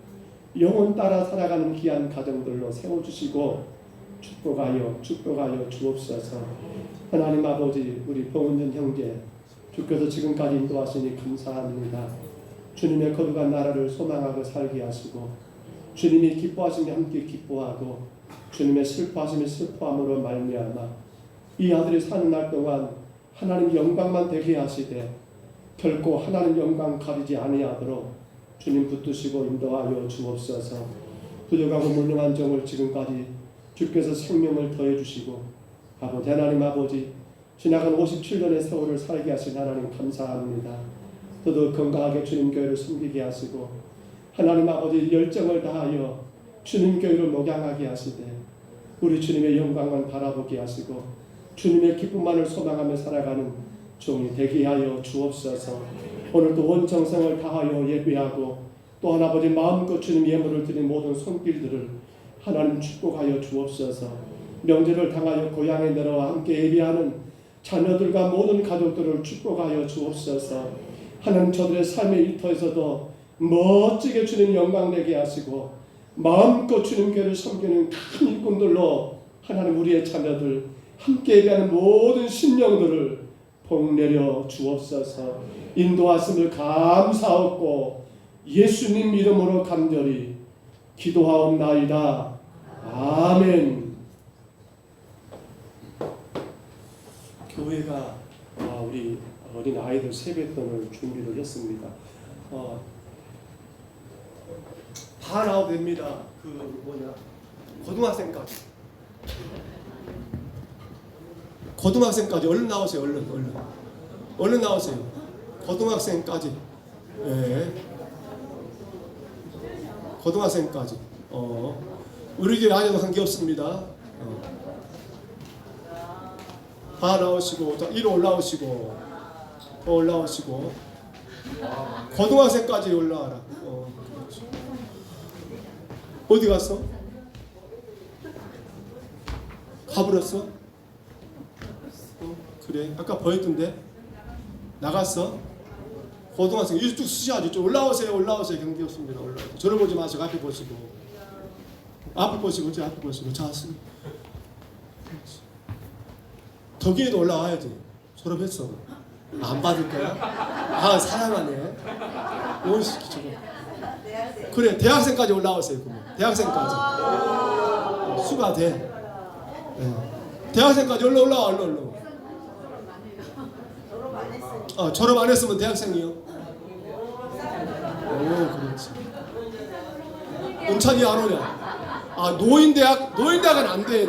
영혼 따라 살아가는 귀한 가정들로 세워주시고 축복하여 주옵소서. 하나님 아버지 우리 봉은준 형제 주께서 지금까지 인도하시니 감사합니다. 주님의 거룩한 나라를 소망하고 살게 하시고 주님이 기뻐하시며 함께 기뻐하고 주님의 슬퍼하시며 슬퍼함으로 말미암아 이 아들이 사는 날 동안 하나님 영광만 되게 하시되 결코 하나님 영광 가리지 아니하도록 주님 붙드시고 인도하여 주옵소서. 부족하고 무능한 종을 지금까지 주께서 생명을 더해 주시고 아버지 하나님 아버지 지나간 57년의 세월을 살게 하신 하나님 감사합니다. 더더욱 건강하게 주님 교회를 섬기게 하시고 하나님 아버지 열정을 다하여 주님 교회를 목양하게 하시되 우리 주님의 영광만 바라보게 하시고 주님의 기쁨만을 소망하며 살아가는 종이 되게 하여 주옵소서. 오늘도 온 정성을 다하여 예배하고 또한 아버지 마음껏 주님 예물을 드린 모든 손길들을 하나님 축복하여 주옵소서. 명절을 당하여 고향에 내려와 함께 예배하는 자녀들과 모든 가족들을 축복하여 주옵소서. 하나님 저들의 삶의 일터에서도 멋지게 주님 영광되게 하시고 마음껏 주님 교회를 섬기는 큰 일꾼들로 하나님 우리의 자녀들 함께 예배하는 모든 심령들을 복내려 주옵소서. 인도하심을 감사하고 예수님 이름으로 간절히 기도하옵나이다. 아멘. 교회가 우리 어린 아이들 세뱃돈을 준비를 했습니다. 다 나와도 됩니다. 고등학생까지 얼른 나오세요. 얼른 나오세요. 고등학생까지. 예. 고등학생까지. 우리 교회 아니어도 관계없습니다. 다 나오시고, 자, 이리 올라오시고, 더 올라오시고, 고등학생까지 올라와라. 어디 갔어? 가버렸어? 그래, 아까 보였던데? 나갔어? 고등학생, 이쪽 쓰셔야지. 좀 올라오세요, 경계없습니다. 올라오세요. 저를 보지 마시고, 앞에 보시고. 앞에 보시고, 자, 덕이에도 올라와야지. 졸업했어. 안 받을 거야? 사랑하네. 오시키 저거. 그래, 대학생까지 올라오세요. 그러면. 대학생까지. 수가 돼. 네. 대학생까지 올라와. 졸업 안 했으면 대학생이요. 그렇지. 은찬이 안 오냐? 노인대학은 안 돼.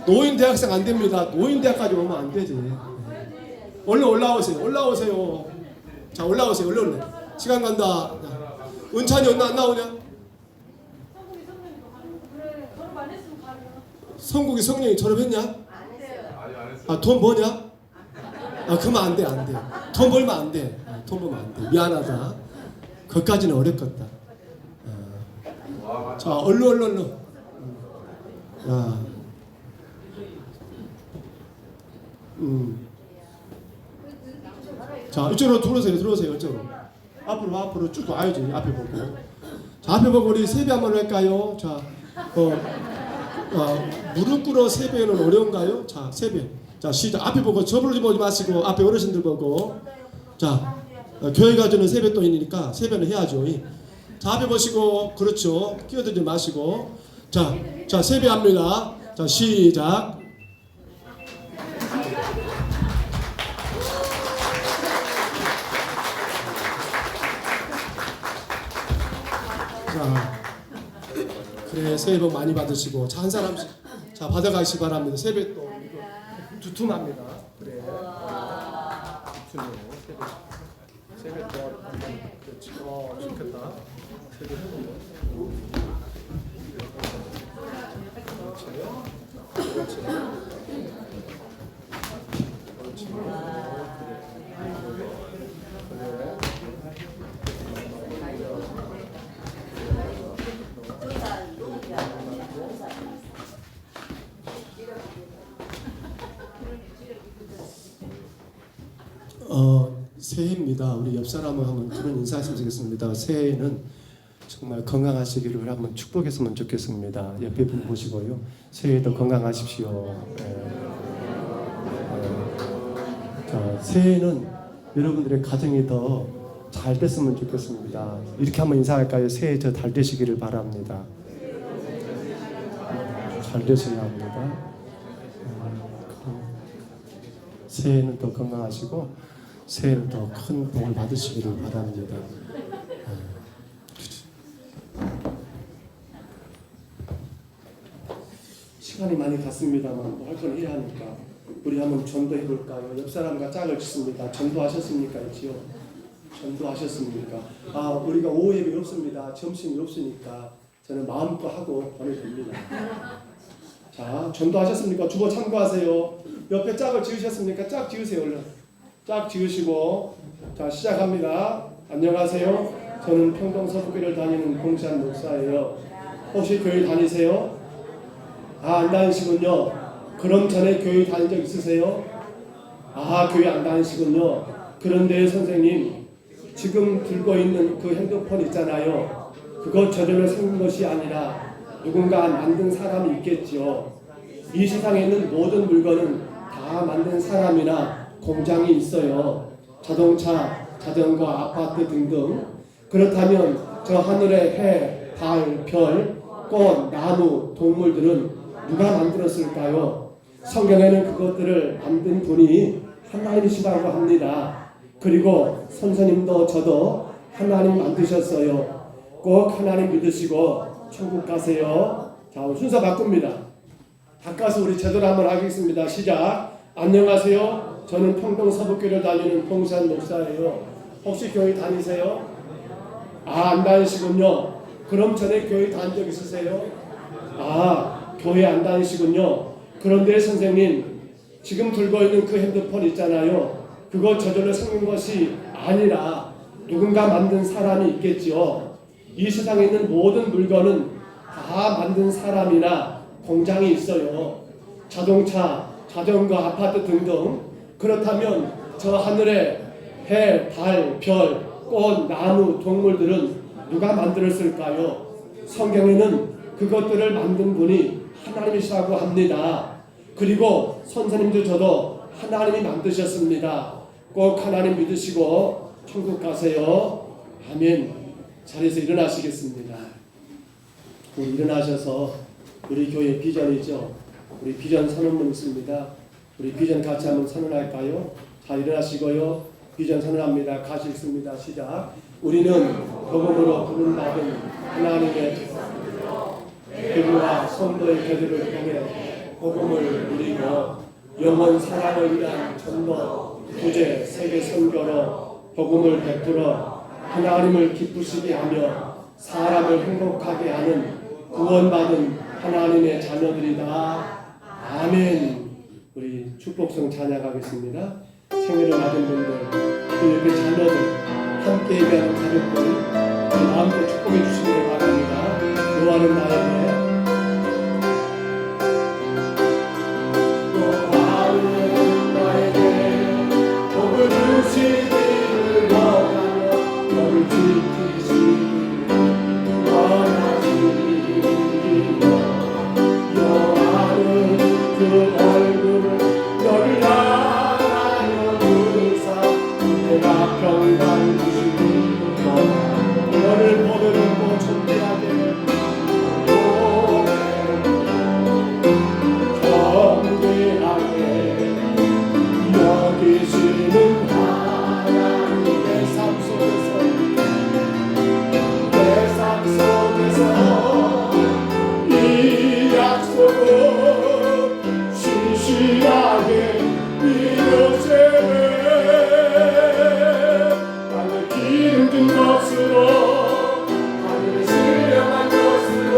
노인 대학생 안 됩니다. 노인 대학까지 오면 안 되지. 얼른 올라오세요. 자, 올라오세요. 얼른. 시간 간다. 은찬이 언나 안 나오냐? 성국이 성령이도 가는 거. 그래. 졸업 안 했으면 가면. 성국이 성령이 졸업했냐? 안 했어요. 아니 안 했어요. 아, 돈 버냐? 아, 그러면 안 돼, 안 돼. 돈 벌면 안 돼. 돈 벌면 안 돼. 미안하다. 그것까지는 어렵겠다. 자, 얼른. 야. 자, 이쪽으로 들어오세요. 이쪽으로. 앞으로 쭉 와야지. 앞에 보고. 자, 앞에 보고 우리 세배 한번 할까요? 자, 무릎 꿇어 세배는 어려운가요? 자, 세배. 자, 시작. 앞에 보고 저분을 보지 마시고 앞에 어르신들 보고. 자, 교회가 주는 세뱃돈이니까 세배는 해야죠. 자, 앞에 보시고 그렇죠. 끼어들지 마시고. 자, 세배합니다. 자, 시작. 자, 그래, 새해 복 많이 받으시고. 자, 한 사람씩 자 받아가시 바랍니다. 세뱃돈 두툼합니다. 그래. 두툼해요. 세뱃돈. 그렇지. 좋겠다. 세뱃돈. 그렇지. 새해입니다. 우리 옆 사람을 한번 그런 인사했으면 좋겠습니다. 새해에는 정말 건강하시기를 한번 축복했으면 좋겠습니다. 옆에 분 보시고요. 새해에도 건강하십시오. 자, 새해에는 여러분들의 가정이 더 잘 됐으면 좋겠습니다. 이렇게 한번 인사할까요? 새해 더 잘 되시기를 바랍니다. 잘 되셔야 합니다. 새해는 더 건강하시고 새해는 더 큰 복을 받으시기를 바랍니다. 시간이 많이 갔습니다만 할 건 해야 하니까 우리 한번 전도해 볼까요? 옆 사람과 짝을 짓습니다. 전도하셨습니까? 있지요? 전도하셨습니까? 아, 우리가 오후 예배 없습니다. 점심이 없으니까 저는 마음껏 하고 보내도 됩니다. 자, 전도하셨습니까? 주보 참고하세요. 옆에 짝을 지으셨습니까? 짝 지으세요. 얼른 짝 지으시고. 자, 시작합니다. 안녕하세요. 저는 평동 서부교를 다니는 봉시한 목사예요. 혹시 교회 다니세요? 아, 안 다니시군요. 그럼 전에 교회 다닌 적 있으세요? 아, 교회 안 다니시군요. 그런데 선생님, 지금 들고 있는 그 핸드폰 있잖아요. 그거 저절로 생긴 것이 아니라 누군가 만든 사람이 있겠지요. 이 세상에 있는 모든 물건은 다 만든 사람이나 공장이 있어요. 자동차, 자전거, 아파트 등등. 그렇다면 저 하늘의 해, 달, 별, 꽃, 나무, 동물들은 누가 만들었을까요? 성경에는 그것들을 만든 분이 하나님이시라고 합니다. 그리고 선생님도 저도 하나님 만드셨어요. 꼭 하나님 믿으시고 천국 가세요. 자, 순서 바꿉니다. 바꿔서 우리 제대로 한번 하겠습니다. 시작. 안녕하세요. 저는 평동 서북교를 다니는 봉산 목사예요. 혹시 교회 다니세요? 아, 안 다니시군요. 그럼 전에 교회 다닌 적 있으세요? 아, 교회 안 다니시군요. 그런데 선생님, 지금 들고 있는 그 핸드폰 있잖아요. 그거 저절로 생긴 것이 아니라 누군가 만든 사람이 있겠지요. 이 세상에 있는 모든 물건은 다 만든 사람이나 공장이 있어요. 자동차, 자전거, 아파트 등등. 그렇다면 저 하늘에 해, 달, 별, 꽃, 나무, 동물들은 누가 만들었을까요? 성경에는 그것들을 만든 분이 하나님이시라고 합니다. 그리고 선생님도 저도 하나님이 만드셨습니다. 꼭 하나님 믿으시고 천국 가세요. 아멘. 자리에서 일어나시겠습니다. 우리 일어나셔서 우리 교회 비전이죠. 우리 비전 선언문 있습니다. 우리 비전 같이 한번 선언할까요? 자, 일어나시고요. 비전 선언합니다. 같이 읽습니다. 시작. 우리는 복음으로 부름받은 하나님의 교회와 성도의 교제를 통해 복음을 누리고 영원 사랑을 위한 전도, 구제, 세계 선교로 복음을 베풀어 하나님을 기쁘시게 하며 사람을 행복하게 하는 구원받은 하나님의 자녀들이다. 아멘. 우리 축복성 찬양하겠습니다. 생일을 맞은 분들, 그 옆에 자녀들, 함께 예배하는 가족들 마음껏 축복해 주시기를 바랍니다. 노아는 나에게 복을 주시기를 원하며 너를 지키시기를 원하시며 여호와는 그 얼굴을 너를 향하여 두사 내가 평강 주시기를 원하며 너를 보내놓고 존귀하게 정대하게 여기시는 하나님 내 삶 속에서 이 약속을 신실하게 믿으세요. 나를 기름진 것으로 하늘에 신령한 것으로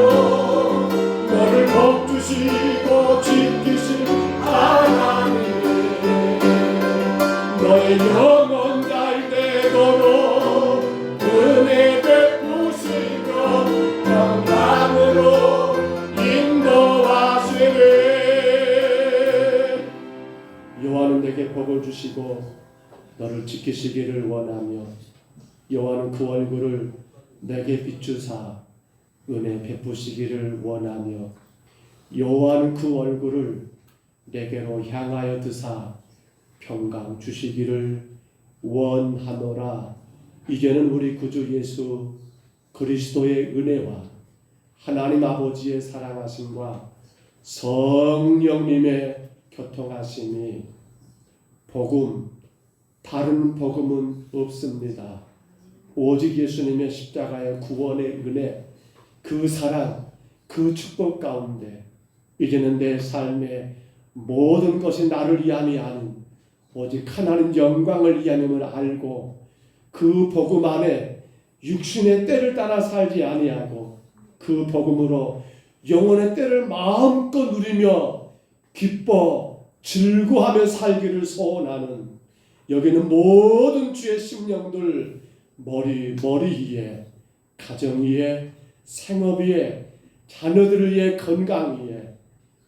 너를 복주시고 지키신 하나님 너의 영혼 잘 되도록 은혜 베푸시며 평강으로 인도하시네. 여호와는 내게 복을 주시고 너를 지키시기를 원하며 여호와는 그 얼굴을 내게 비추사 은혜 베푸시기를 원하며 여호와는 그 얼굴을 내게로 향하여 드사 평강 주시기를 원하노라. 이제는 우리 구주 예수 그리스도의 은혜와 하나님 아버지의 사랑하심과 성령님의 교통하심이 복음, 다른 복음은 없습니다. 오직 예수님의 십자가의 구원의 은혜, 그 사랑, 그 축복 가운데 이제는 내 삶의 모든 것이 나를 위함이 아닌 오직 하나님 영광을 위함임을 알고 그 복음 안에 육신의 때를 따라 살지 아니하고 그 복음으로 영혼의 때를 마음껏 누리며 기뻐 즐거워하며 살기를 소원하는 여기는 모든 주의 심령들 머리 위에 가정 위에 생업 위에 자녀들을 위해 건강 위에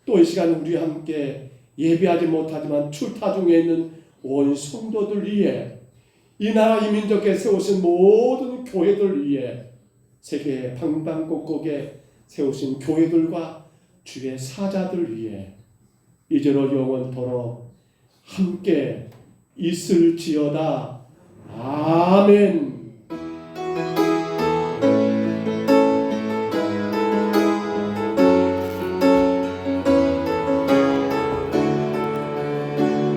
또 이 시간 우리 함께 예배하지 못하지만 출타 중에 있는 온 성도들 위해 이 나라 이 민족에 세우신 모든 교회들 위해 세계 방방곡곡에 세우신 교회들과 주의 사자들 위해 이제로 영원토록 함께 있을지어다. 아멘.